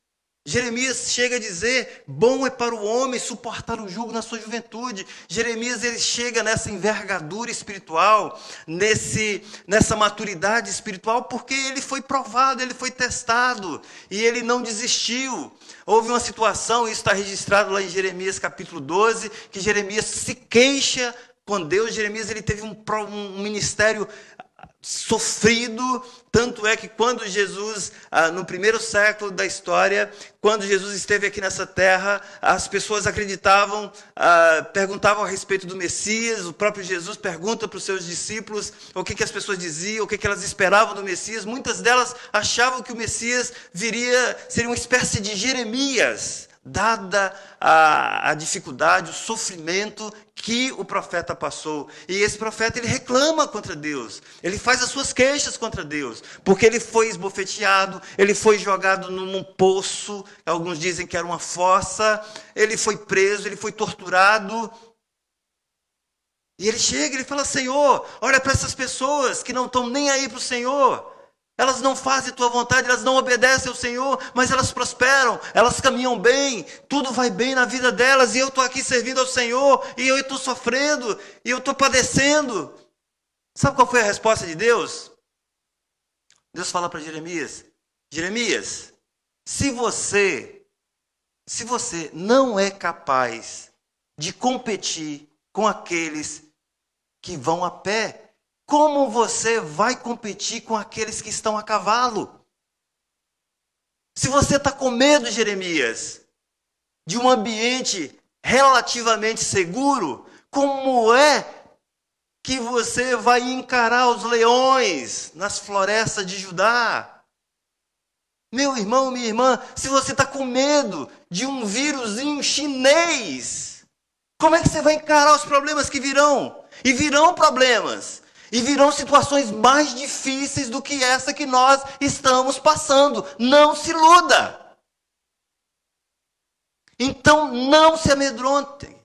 Jeremias chega a dizer: bom é para o homem suportar o jugo na sua juventude. Jeremias ele chega nessa envergadura espiritual, nessa maturidade espiritual, porque ele foi provado, ele foi testado e ele não desistiu. Houve uma situação, isso está registrado lá em Jeremias capítulo 12, que Jeremias se queixa com Deus. Jeremias ele teve um ministério sofrido, tanto é que quando Jesus, no primeiro século da história, quando Jesus esteve aqui nessa terra, as pessoas acreditavam, perguntavam a respeito do Messias, o próprio Jesus pergunta para os seus discípulos o que as pessoas diziam, o que elas esperavam do Messias. Muitas delas achavam que o Messias seria uma espécie de Jeremias, dada a dificuldade, o sofrimento que o profeta passou. E esse profeta, ele reclama contra Deus, ele faz as suas queixas contra Deus, porque ele foi esbofeteado, ele foi jogado num poço, alguns dizem que era uma fossa, ele foi preso, ele foi torturado. E ele chega e ele fala: Senhor, olha para essas pessoas que não estão nem aí para o Senhor. Elas não fazem a tua vontade, elas não obedecem ao Senhor, mas elas prosperam, elas caminham bem, tudo vai bem na vida delas, e eu estou aqui servindo ao Senhor, e eu estou sofrendo, e eu estou padecendo. Sabe qual foi a resposta de Deus? Deus fala para Jeremias: Jeremias, se você não é capaz de competir com aqueles que vão a pé, como você vai competir com aqueles que estão a cavalo? Se você está com medo, Jeremias, de um ambiente relativamente seguro, como é que você vai encarar os leões nas florestas de Judá? Meu irmão, minha irmã, se você está com medo de um vírusinho chinês, como é que você vai encarar os problemas que virão? E virão problemas. E virão situações mais difíceis do que essa que nós estamos passando. Não se iluda. Então não se amedrontem.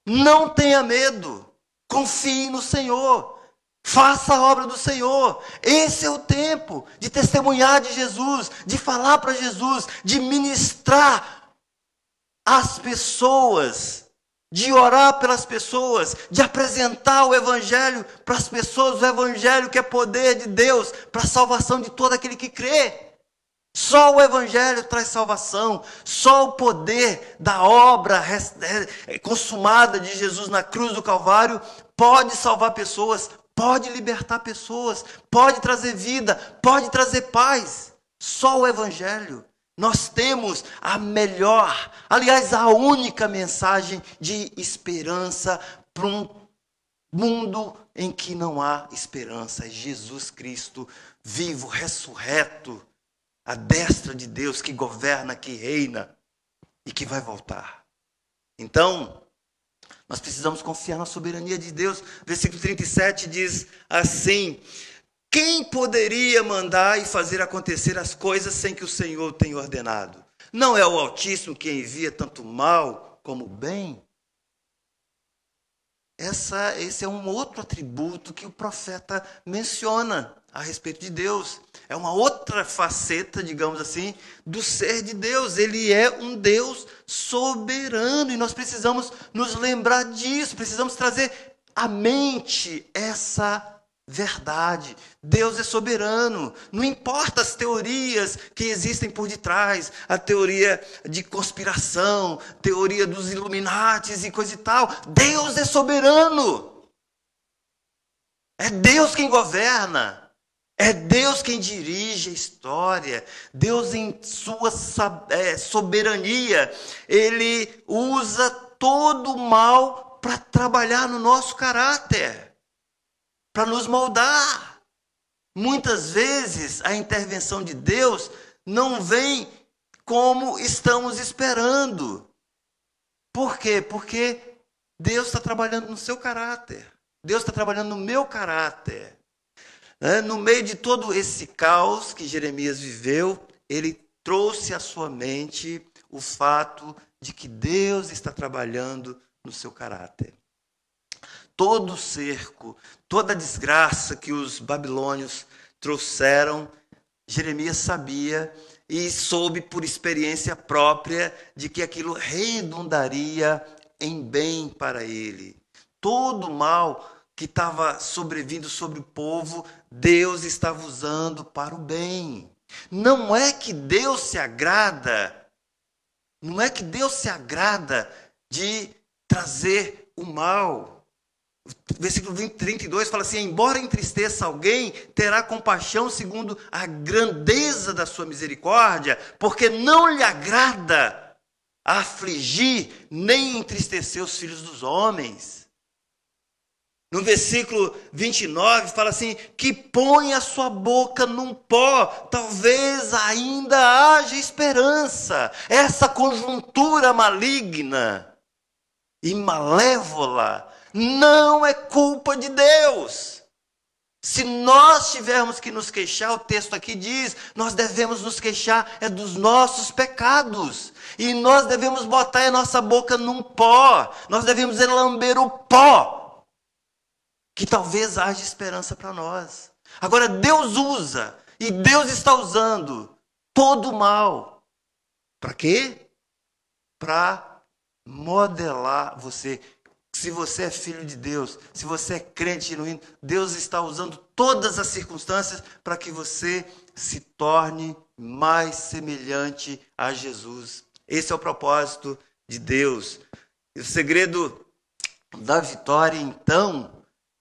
Não tenha medo. Confie no Senhor. Faça a obra do Senhor. Esse é o tempo de testemunhar de Jesus, de falar para Jesus, de ministrar às pessoas, de orar pelas pessoas, de apresentar o Evangelho para as pessoas, o Evangelho que é poder de Deus para a salvação de todo aquele que crê. Só o Evangelho traz salvação, só o poder da obra consumada de Jesus na cruz do Calvário pode salvar pessoas, pode libertar pessoas, pode trazer vida, pode trazer paz. Só o Evangelho. Nós temos a melhor, aliás, a única mensagem de esperança para um mundo em que não há esperança. É Jesus Cristo, vivo, ressurreto, à destra de Deus, que governa, que reina e que vai voltar. Então, nós precisamos confiar na soberania de Deus. Versículo 37 diz assim: quem poderia mandar e fazer acontecer as coisas sem que o Senhor tenha ordenado? Não é o Altíssimo que envia tanto mal como bem? Esse é um outro atributo que o profeta menciona a respeito de Deus. É uma outra faceta, digamos assim, do ser de Deus. Ele é um Deus soberano e nós precisamos nos lembrar disso, precisamos trazer à mente essa verdade. Deus é soberano. Não importa as teorias que existem por detrás, a teoria de conspiração, teoria dos Illuminatis e coisa e tal. Deus é soberano. É Deus quem governa. É Deus quem dirige a história. Deus, em sua soberania, Ele usa todo o mal para trabalhar no nosso caráter, para nos moldar. Muitas vezes a intervenção de Deus não vem como estamos esperando. Por quê? Porque Deus está trabalhando no seu caráter. Deus está trabalhando no meu caráter. No meio de todo esse caos que Jeremias viveu, ele trouxe à sua mente o fato de que Deus está trabalhando no seu caráter. Todo o cerco, toda a desgraça que os babilônios trouxeram, Jeremias sabia e soube por experiência própria de que aquilo redundaria em bem para ele. Todo o mal que estava sobrevindo sobre o povo, Deus estava usando para o bem. Não é que Deus se agrada de trazer o mal. Versículo 32 fala assim: embora entristeça alguém, terá compaixão segundo a grandeza da sua misericórdia, porque não lhe agrada afligir nem entristecer os filhos dos homens. No versículo 29 fala assim: que põe a sua boca num pó, talvez ainda haja esperança. Essa conjuntura maligna e malévola não é culpa de Deus. Se nós tivermos que nos queixar, o texto aqui diz, nós devemos nos queixar dos nossos pecados. E nós devemos botar a nossa boca num pó. Nós devemos lamber o pó, que talvez haja esperança para nós. Agora, Deus usa, e Deus está usando todo o mal. Para quê? Para modelar você. Se você é filho de Deus, se você é crente genuíno, Deus está usando todas as circunstâncias para que você se torne mais semelhante a Jesus. Esse é o propósito de Deus. E o segredo da vitória, então,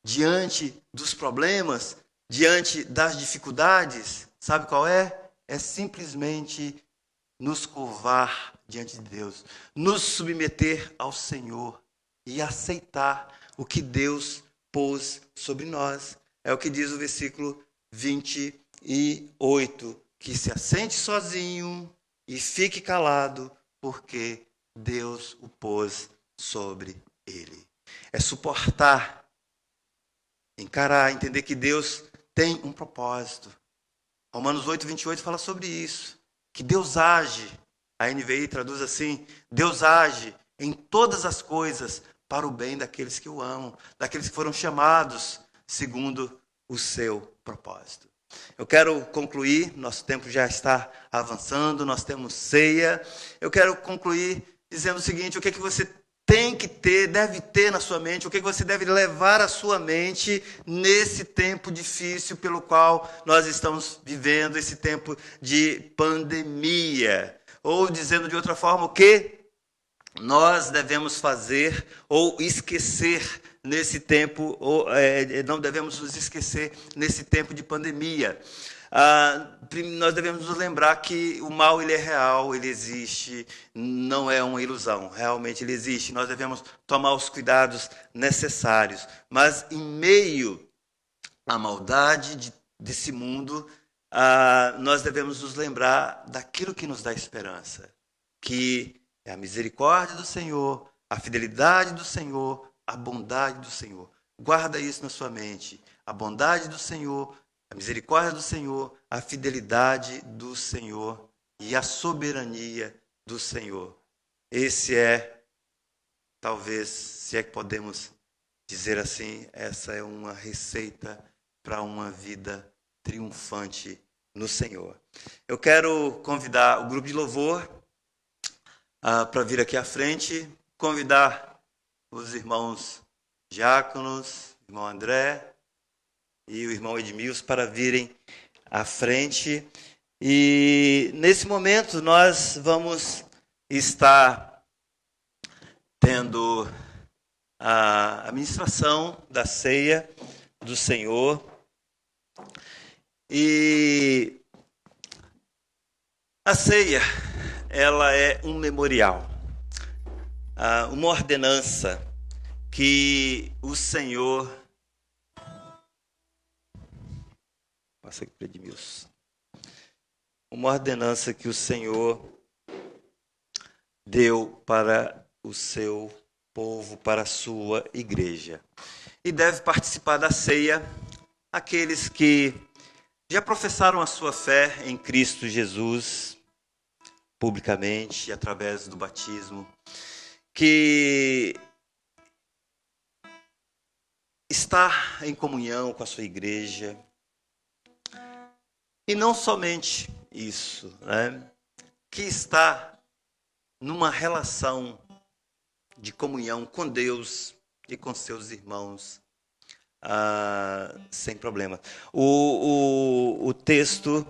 diante dos problemas, diante das dificuldades, sabe qual é? É simplesmente nos curvar diante de Deus, nos submeter ao Senhor e aceitar o que Deus pôs sobre nós. É o que diz o versículo 28, que se assente sozinho e fique calado, porque Deus o pôs sobre ele. É suportar, encarar, entender que Deus tem um propósito. Romanos 8, 28 fala sobre isso, que Deus age, a NVI traduz assim, Deus age em todas as coisas para o bem daqueles que o amam, daqueles que foram chamados segundo o seu propósito. Eu quero concluir, nosso tempo já está avançando, nós temos ceia. Eu quero concluir dizendo o seguinte: o que é que você tem que ter, deve ter na sua mente, o que é que você deve levar à sua mente nesse tempo difícil pelo qual nós estamos vivendo, esse tempo de pandemia. Ou, dizendo de outra forma, o que nós devemos fazer ou esquecer nesse tempo, ou não devemos nos esquecer nesse tempo de pandemia. Nós devemos nos lembrar que o mal ele é real, ele existe, não é uma ilusão, realmente ele existe. Nós devemos tomar os cuidados necessários, mas em meio à maldade desse mundo, nós devemos nos lembrar daquilo que nos dá esperança, que é a misericórdia do Senhor, a fidelidade do Senhor, a bondade do Senhor. Guarda isso na sua mente. A bondade do Senhor, a misericórdia do Senhor, a fidelidade do Senhor e a soberania do Senhor. Esse é, talvez, se é que podemos dizer assim, essa é uma receita para uma vida triunfante no Senhor. Eu quero convidar o grupo de louvor para vir aqui à frente, convidar os irmãos diáconos, irmão André e o irmão Edmilson para virem à frente. E nesse momento nós vamos estar tendo a ministração da ceia do Senhor. E a ceia, ela é um memorial, uma ordenança que o Senhor... Passa aqui para Edmilson. Uma ordenança que o Senhor deu para o seu povo, para a sua igreja. E deve participar da ceia aqueles que já professaram a sua fé em Cristo Jesus, publicamente, através do batismo, que está em comunhão com a sua igreja. E não somente isso, né? Que está numa relação de comunhão com Deus e com seus irmãos, sem problema. O texto,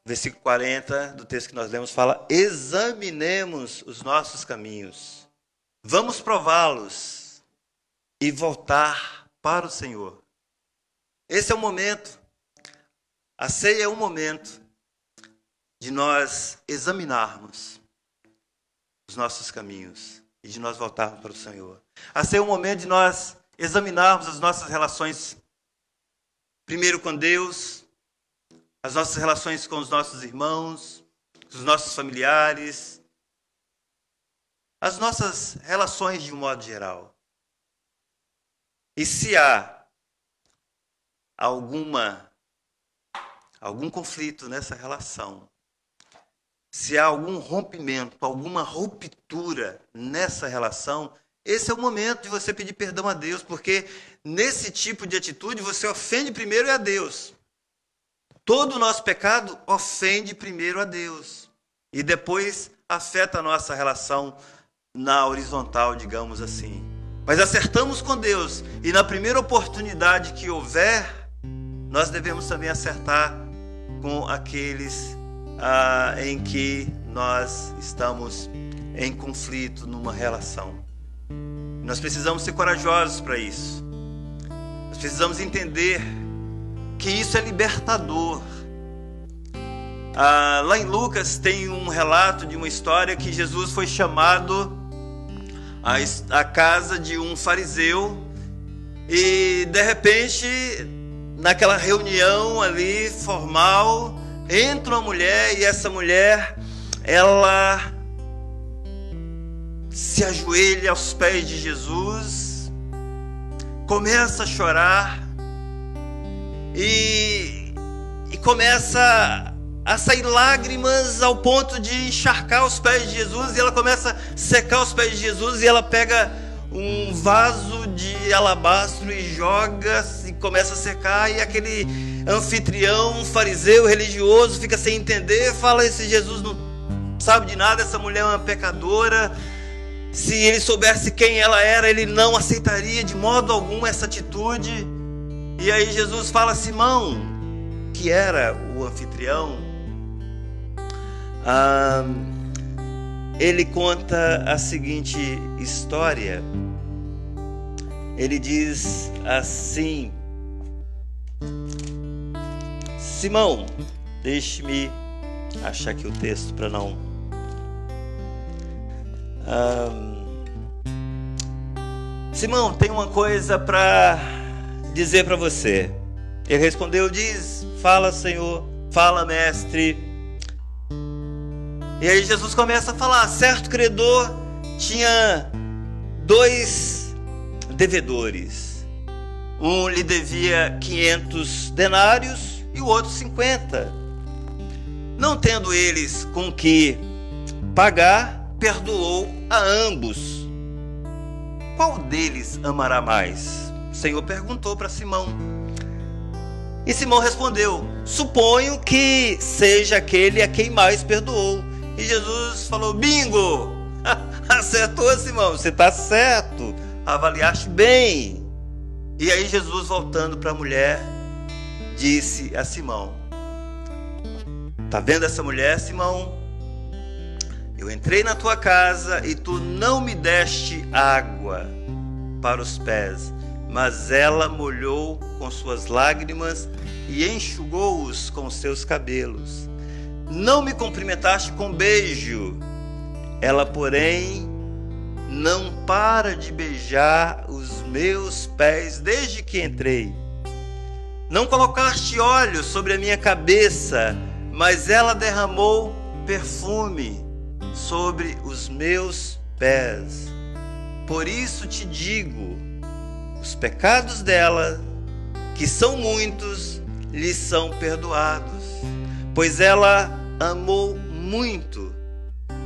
versículo 40 do texto que nós lemos, fala: examinemos os nossos caminhos, vamos prová-los e voltar para o Senhor. Esse é o momento, a ceia é o momento de nós examinarmos os nossos caminhos e de nós voltarmos para o Senhor. A ceia é o momento de nós examinarmos as nossas relações, primeiro com Deus, as nossas relações com os nossos irmãos, os nossos familiares, as nossas relações de um modo geral. E se há algum conflito nessa relação, se há algum rompimento, alguma ruptura nessa relação, esse é o momento de você pedir perdão a Deus, porque nesse tipo de atitude você ofende primeiro a Deus. Todo o nosso pecado ofende primeiro a Deus e depois afeta a nossa relação na horizontal, digamos assim. Mas acertamos com Deus e na primeira oportunidade que houver, nós devemos também acertar com aqueles em que nós estamos em conflito numa relação. Nós precisamos ser corajosos para isso. Nós precisamos entender que isso é libertador. Lá em Lucas tem um relato de uma história que Jesus foi chamado à casa de um fariseu e de repente, naquela reunião ali formal, entra uma mulher e essa mulher, ela se ajoelha aos pés de Jesus, começa a chorar e começa a sair lágrimas ao ponto de encharcar os pés de Jesus, e ela começa a secar os pés de Jesus, e ela pega um vaso de alabastro e joga e começa a secar, e aquele anfitrião, um fariseu religioso, fica sem entender, fala: esse Jesus não sabe de nada, essa mulher é uma pecadora. Se ele soubesse quem ela era, ele não aceitaria de modo algum essa atitude. E aí Jesus fala: Simão, que era o anfitrião, ele conta a seguinte história. Ele diz assim: Simão, deixe-me achar aqui o texto para não... Simão, tem uma coisa para dizer para você. Ele respondeu, diz: fala, Senhor, fala, mestre. E aí Jesus começa a falar: certo credor tinha 2 devedores. Um lhe devia 500 denários e o outro 50. Não tendo eles com que pagar, perdoou a ambos. Qual deles amará mais? O Senhor perguntou para Simão. E Simão respondeu: suponho que seja aquele a quem mais perdoou. E Jesus falou: bingo! Acertou, Simão, você está certo, avaliaste bem. E aí Jesus, voltando para a mulher, disse a Simão: tá vendo essa mulher, Simão? Eu entrei na tua casa e tu não me deste água para os pés, mas ela molhou com suas lágrimas e enxugou-os com seus cabelos. Não me cumprimentaste com beijo. Ela, porém, não para de beijar os meus pés desde que entrei. Não colocaste óleo sobre a minha cabeça, mas ela derramou perfume sobre os meus pés. Por isso te digo, os pecados dela, que são muitos, lhe são perdoados, pois ela amou muito.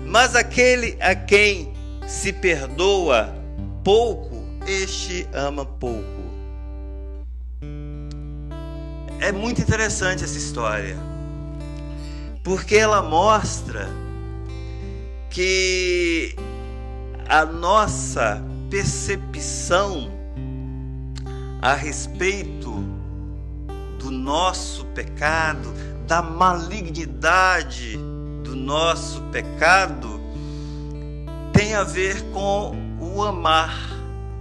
Mas aquele a quem se perdoa pouco, este ama pouco. É muito interessante essa história, porque ela mostra que a nossa percepção a respeito do nosso pecado, da malignidade do nosso pecado, tem a ver com o amar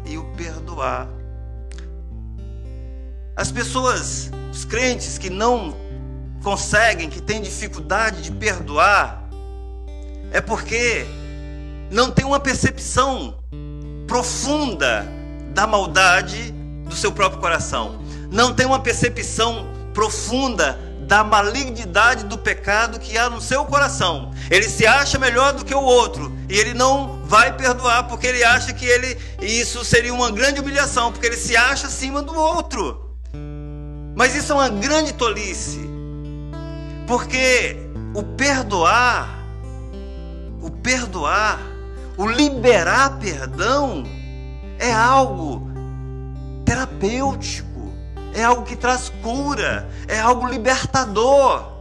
e o perdoar. As pessoas, os crentes que não conseguem, que têm dificuldade de perdoar, é porque não tem uma percepção profunda da maldade do seu próprio coração. Não tem uma percepção profunda da malignidade do pecado que há no seu coração. Ele se acha melhor do que o outro e ele não vai perdoar porque ele acha que isso seria uma grande humilhação, porque ele se acha acima do outro. Mas isso é uma grande tolice, porque o perdoar, o liberar perdão é algo terapêutico. É algo que traz cura, é algo libertador.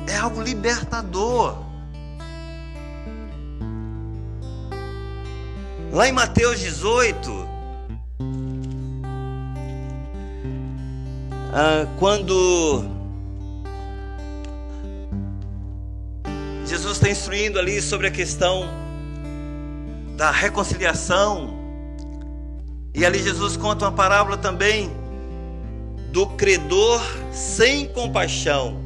É algo libertador. Lá em Mateus 18, quando Jesus está instruindo ali sobre a questão da reconciliação, e ali Jesus conta uma parábola também do credor sem compaixão.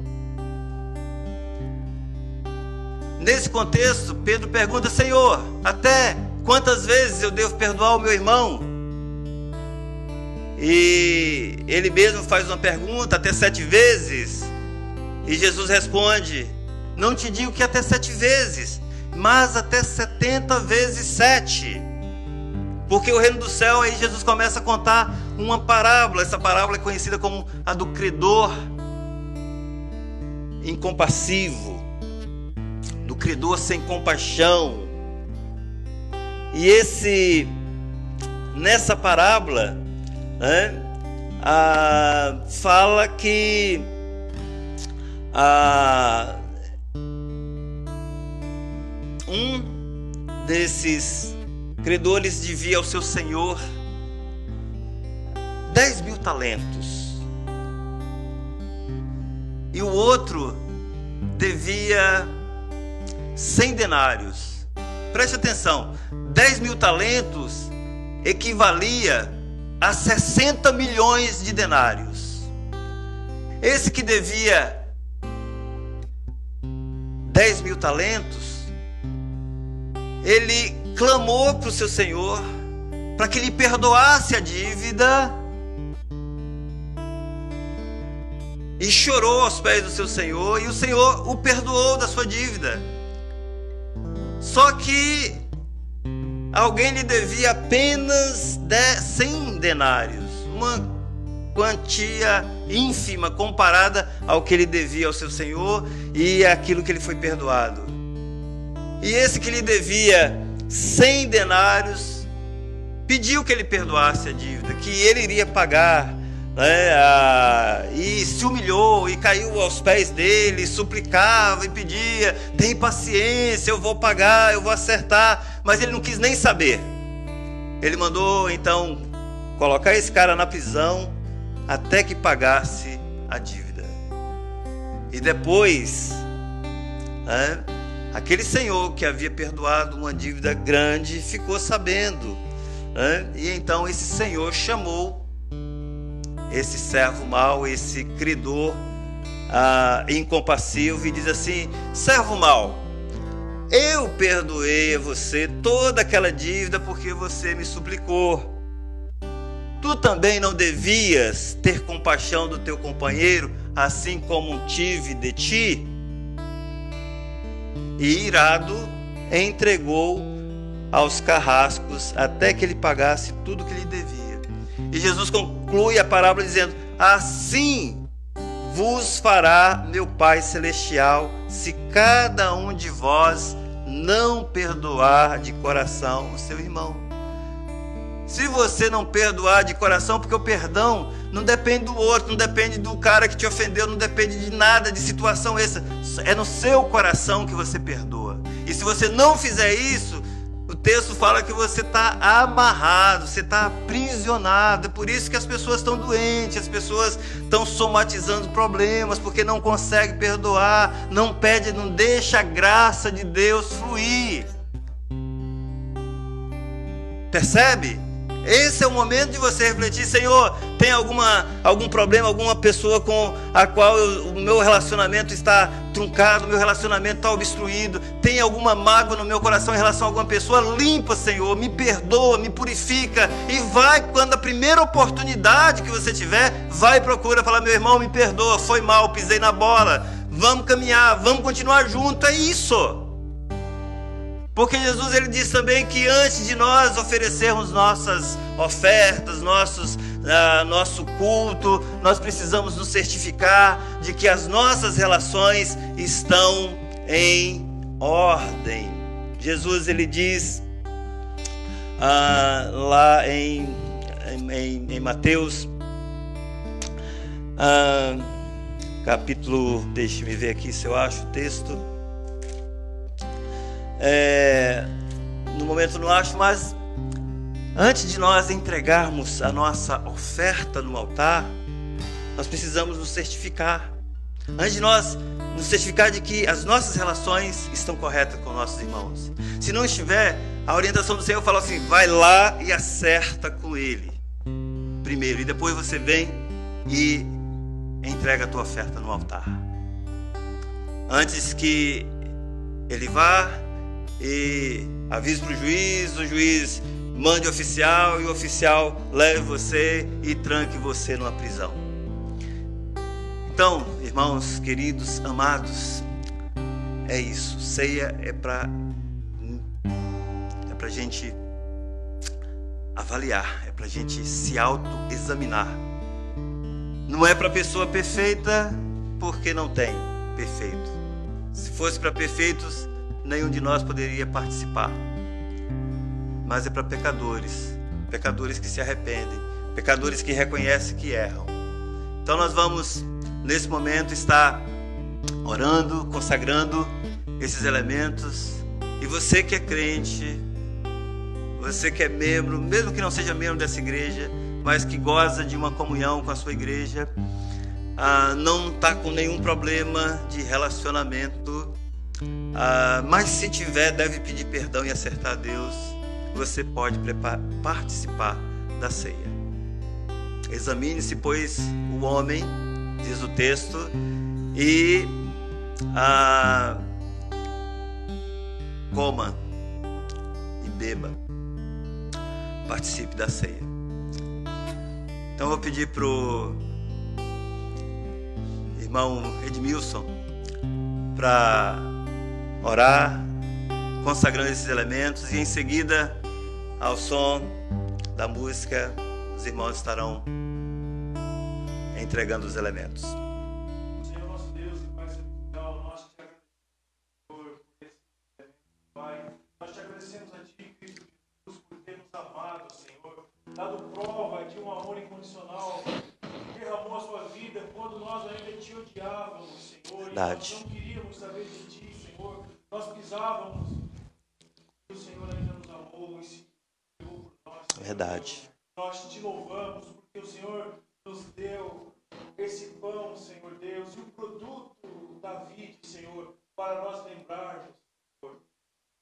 Nesse contexto, Pedro pergunta: Senhor, até quantas vezes eu devo perdoar o meu irmão? E ele mesmo faz uma pergunta: até 7 vezes? E Jesus responde: não te digo que até 7 vezes, mas até 70 vezes 7. Porque o reino do céu, aí Jesus começa a contar uma parábola. Essa parábola é conhecida como a do credor incompassivo, do credor sem compaixão. E nessa parábola, fala que um desses credores devia ao seu senhor 10.000 talentos. E o outro devia 100 denários. Preste atenção, 10.000 talentos equivalia a 60 milhões de denários. Esse que devia 10.000 talentos, ele clamou para o seu senhor para que lhe perdoasse a dívida e chorou aos pés do seu senhor, e o senhor o perdoou da sua dívida. Só que alguém lhe devia apenas 100 denários, uma quantia ínfima comparada ao que ele devia ao seu senhor e aquilo que ele foi perdoado. E esse que lhe devia 100 denários pediu que ele perdoasse a dívida, que ele iria pagar, e se humilhou e caiu aos pés dele, suplicava e pedia: tem paciência, eu vou pagar, eu vou acertar. Mas ele não quis nem saber. Ele mandou então colocar esse cara na prisão até que pagasse a dívida. E depois, aquele senhor que havia perdoado uma dívida grande ficou sabendo, e então esse senhor chamou esse servo mau, esse credor incompassivo, e diz assim: servo mau, eu perdoei a você toda aquela dívida porque você me suplicou. Tu também não devias ter compaixão do teu companheiro, assim como tive de ti? E irado, entregou aos carrascos até que ele pagasse tudo que lhe devia. E Jesus conclui a parábola dizendo: assim vos fará meu Pai Celestial, se cada um de vós não perdoar de coração o seu irmão. Se você não perdoar de coração, porque o perdão não depende do outro, não depende do cara que te ofendeu, não depende de nada, de situação essa. É no seu coração que você perdoa. E se você não fizer isso, o texto fala que você está amarrado, você está aprisionado. É por isso que as pessoas estão doentes, as pessoas estão somatizando problemas, porque não conseguem perdoar, não pede, não deixa a graça de Deus fluir. Percebe? Esse é o momento de você refletir. Senhor, tem algum problema, alguma pessoa com a qual o meu relacionamento está truncado, o meu relacionamento está obstruído, tem alguma mágoa no meu coração em relação a alguma pessoa? Limpa, Senhor, me perdoa, me purifica, e vai, quando a primeira oportunidade que você tiver, vai e procura falar: meu irmão, me perdoa, foi mal, pisei na bola, vamos caminhar, vamos continuar junto. É isso. Porque Jesus, ele diz também que antes de nós oferecermos nossas ofertas, nosso culto, nós precisamos nos certificar de que as nossas relações estão em ordem. Jesus, ele diz lá em Mateus, capítulo, deixe-me ver aqui se eu acho o texto. No momento não acho, mas antes de nós entregarmos a nossa oferta no altar, nós precisamos nos certificar. Antes de nós nos certificar de que as nossas relações estão corretas com nossos irmãos. Se não estiver, a orientação do Senhor fala assim: vai lá e acerta com ele primeiro, e depois você vem e entrega a tua oferta no altar. Antes que ele vá e avise para o juiz mande o oficial, e o oficial leve você e tranque você numa prisão. Então, irmãos queridos, amados, é isso. Ceia é para a gente avaliar, é para a gente se autoexaminar. Não é para a pessoa perfeita, porque não tem perfeito. Se fosse para perfeitos, nenhum de nós poderia participar. Mas é para pecadores que se arrependem, pecadores que reconhecem que erram. Então nós vamos, nesse momento, estar orando, consagrando esses elementos. E você que é crente, você que é membro, mesmo que não seja membro dessa igreja, mas que goza de uma comunhão com a sua igreja, não está com nenhum problema de relacionamento, mas se tiver, deve pedir perdão e acertar a Deus. Você pode participar da ceia. Examine-se, pois, o homem, diz o texto, e coma e beba, participe da ceia. Então eu vou pedir para o irmão Edmilson para orar, consagrando esses elementos, e em seguida, ao som da música, os irmãos estarão entregando os elementos. Senhor nosso Deus e Pai celestial, nós te agradecemos por esse elemento, Pai. Nós te agradecemos a Ti, Cristo Jesus, por ter nos amado, Senhor, dado prova que um amor incondicional derramou a sua vida quando nós ainda te odiávamos, Senhor. Verdade. E nós não queríamos saber de Ti, Senhor. Nós pisávamos e o Senhor ainda nos amou e se deu por nós, Senhor. Verdade. Nós te louvamos porque o Senhor nos deu esse pão, Senhor Deus, e o produto da vida, Senhor, para nós lembrarmos, Senhor,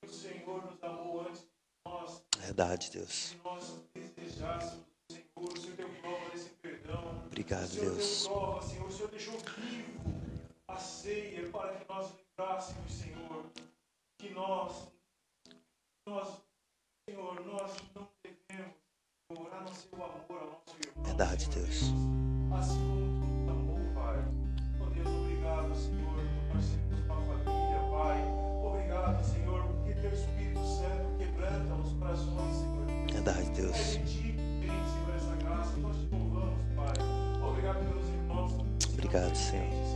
que o Senhor nos amou antes de nós. Verdade, Deus. Que nós desejássemos, Senhor, o Senhor deu prova desse perdão. Obrigado, o Senhor Deus. deu prova, Senhor, o Senhor deixou vivo a ceia para que nós lembrássemos, Senhor, que nós, Senhor, nós não devemos, Senhor, a não ser o amor ao nosso irmão. Verdade, Senhor, Deus. assim como tu nos amou, Pai. Oh Deus, obrigado, Senhor, por nós sermos uma família, Pai. Obrigado, Senhor, porque teu Espírito Santo quebranta os corações, Senhor. Verdade, Deus. É de ti que vem, Senhor, essa graça. Nós te louvamos, Pai. Obrigado pelos irmãos. Obrigado, Senhor.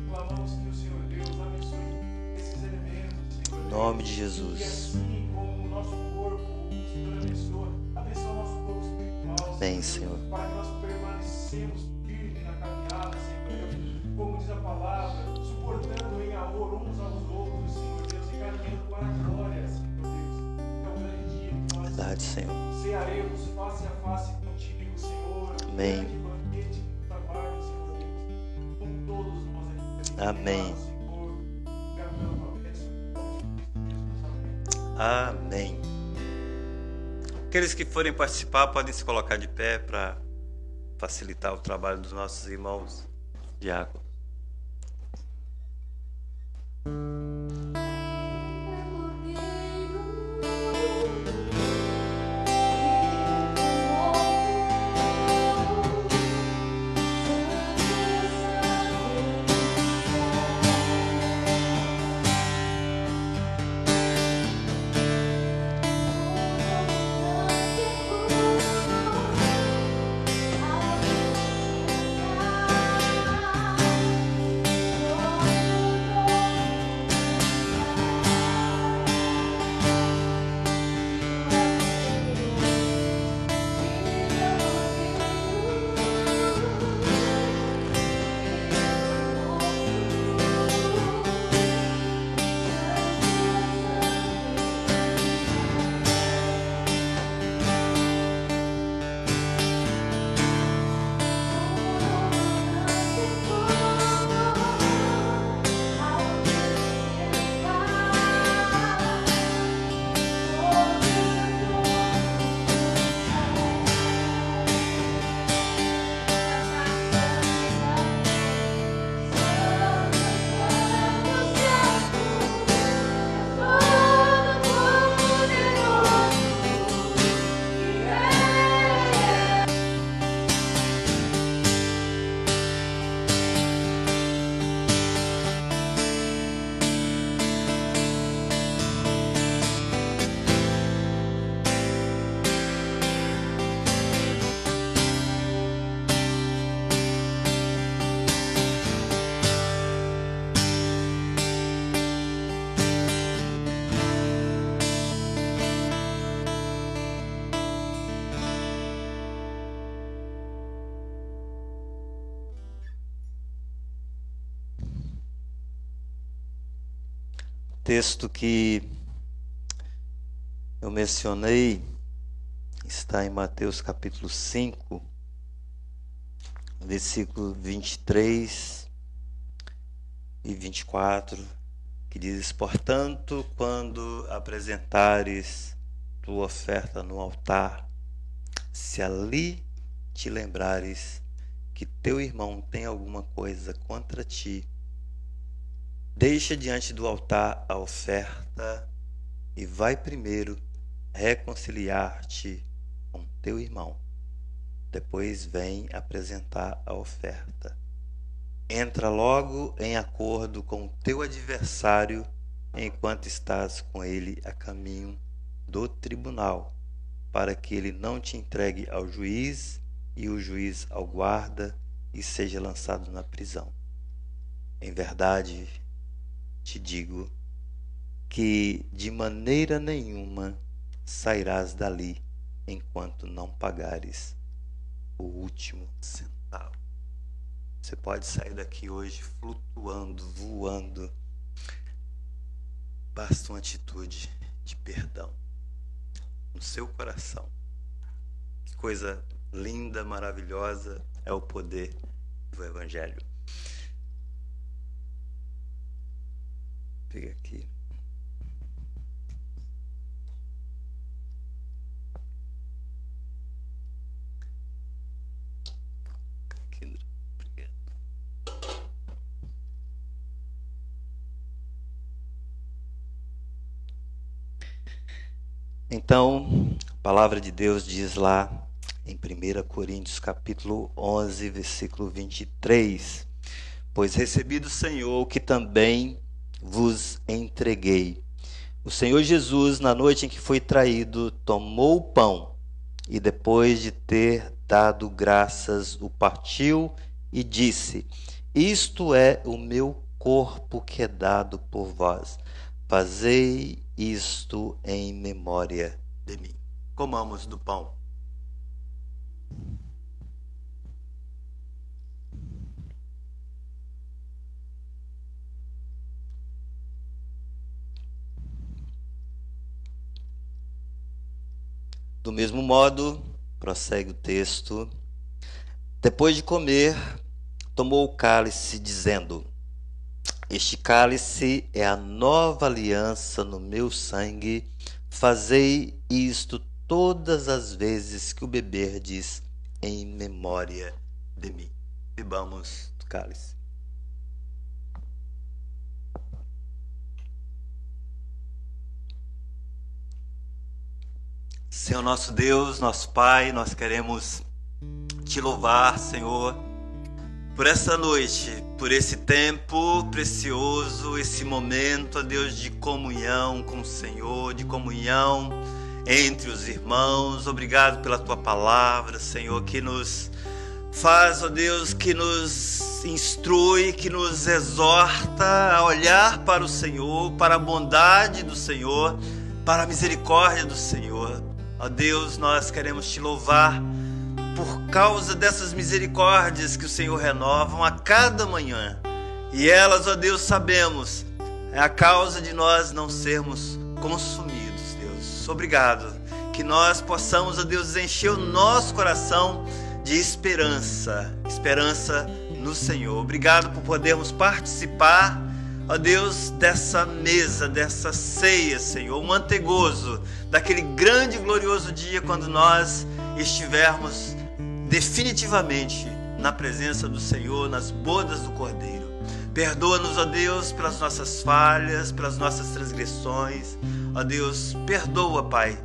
Clamamos que o Senhor Deus abençoe esses elementos, Senhor. Em nome de E Jesus. assim como o nosso corpo, o Senhor abençoa o nosso corpo espiritual, Bem, Senhor. para que nós permanecemos firmes na caminhada, Senhor Deus, como diz a palavra, suportando em amor uns aos outros, Senhor Deus, e caminhando para a glória, Senhor Deus. É um grande dia que nós Verdade, Senhor. cearemos face a face contigo, Senhor. Amém. Um grande banquete de trabalho, Senhor Deus, com todos nós aqui. Amém. Senhor, obrigado pela tua bênção. Amém. Aqueles que forem participar podem se colocar de pé para facilitar o trabalho dos nossos irmãos diáconos. O texto que eu mencionei está em Mateus capítulo 5, versículo 23 e 24, que diz: portanto, quando apresentares tua oferta no altar, se ali te lembrares que teu irmão tem alguma coisa contra ti, deixa diante do altar a oferta e vai primeiro reconciliar-te com teu irmão. Depois vem apresentar a oferta. Entra logo em acordo com o teu adversário enquanto estás com ele a caminho do tribunal, para que ele não te entregue ao juiz e o juiz ao guarda e seja lançado na prisão. Em verdade, te digo que de maneira nenhuma sairás dali enquanto não pagares o último centavo. Você pode sair daqui hoje flutuando, voando. Basta uma atitude de perdão no seu coração. Que coisa linda, maravilhosa é o poder do Evangelho. Pega aqui. Então, a palavra de Deus diz lá em 1 Coríntios capítulo 11, versículo 23: pois recebi do Senhor o que também vos entreguei. O Senhor Jesus, na noite em que foi traído, tomou o pão e, depois de ter dado graças, o partiu e disse: isto é o meu corpo que é dado por vós. Fazei isto em memória de mim. Comamos do pão. Do mesmo modo, prossegue o texto, depois de comer, tomou o cálice, dizendo: este cálice é a nova aliança no meu sangue. Fazei isto todas as vezes que o beberdes em memória de mim. Bebamos do cálice. Senhor nosso Deus, nosso Pai, nós queremos te louvar, Senhor, por essa noite, por esse tempo precioso, esse momento, ó Deus, de comunhão com o Senhor, de comunhão entre os irmãos. Obrigado pela tua palavra, Senhor, que nos faz, ó Deus, que nos instrui, que nos exorta a olhar para o Senhor, para a bondade do Senhor, para a misericórdia do Senhor. Ó Deus, nós queremos te louvar por causa dessas misericórdias que o Senhor renova a cada manhã. E elas, ó Deus, sabemos, é a causa de nós não sermos consumidos, Deus. Obrigado. Que nós possamos, ó Deus, encher o nosso coração de esperança no Senhor. Obrigado por podermos participar, ó Deus, dessa mesa, dessa ceia, Senhor, um mantegoso daquele grande e glorioso dia quando nós estivermos definitivamente na presença do Senhor, nas bodas do Cordeiro. Perdoa-nos, ó Deus, pelas nossas falhas, pelas nossas transgressões. Ó Deus, perdoa, Pai,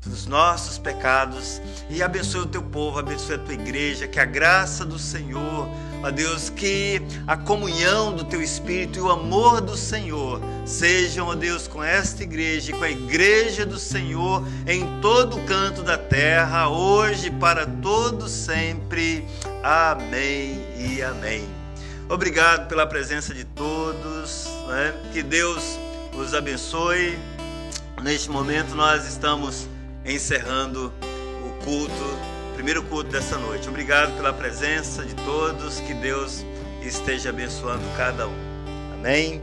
os nossos pecados e abençoe o teu povo, abençoe a tua igreja, que a graça do Senhor, ó Deus, que a comunhão do teu Espírito e o amor do Senhor sejam, ó Deus, com esta igreja e com a igreja do Senhor em todo o canto da terra, hoje e para todo sempre. Amém e amém. Obrigado pela presença de todos, né? Que Deus os abençoe. Neste momento nós estamos encerrando o culto, o primeiro culto dessa noite. Obrigado pela presença de todos, que Deus esteja abençoando cada um. Amém.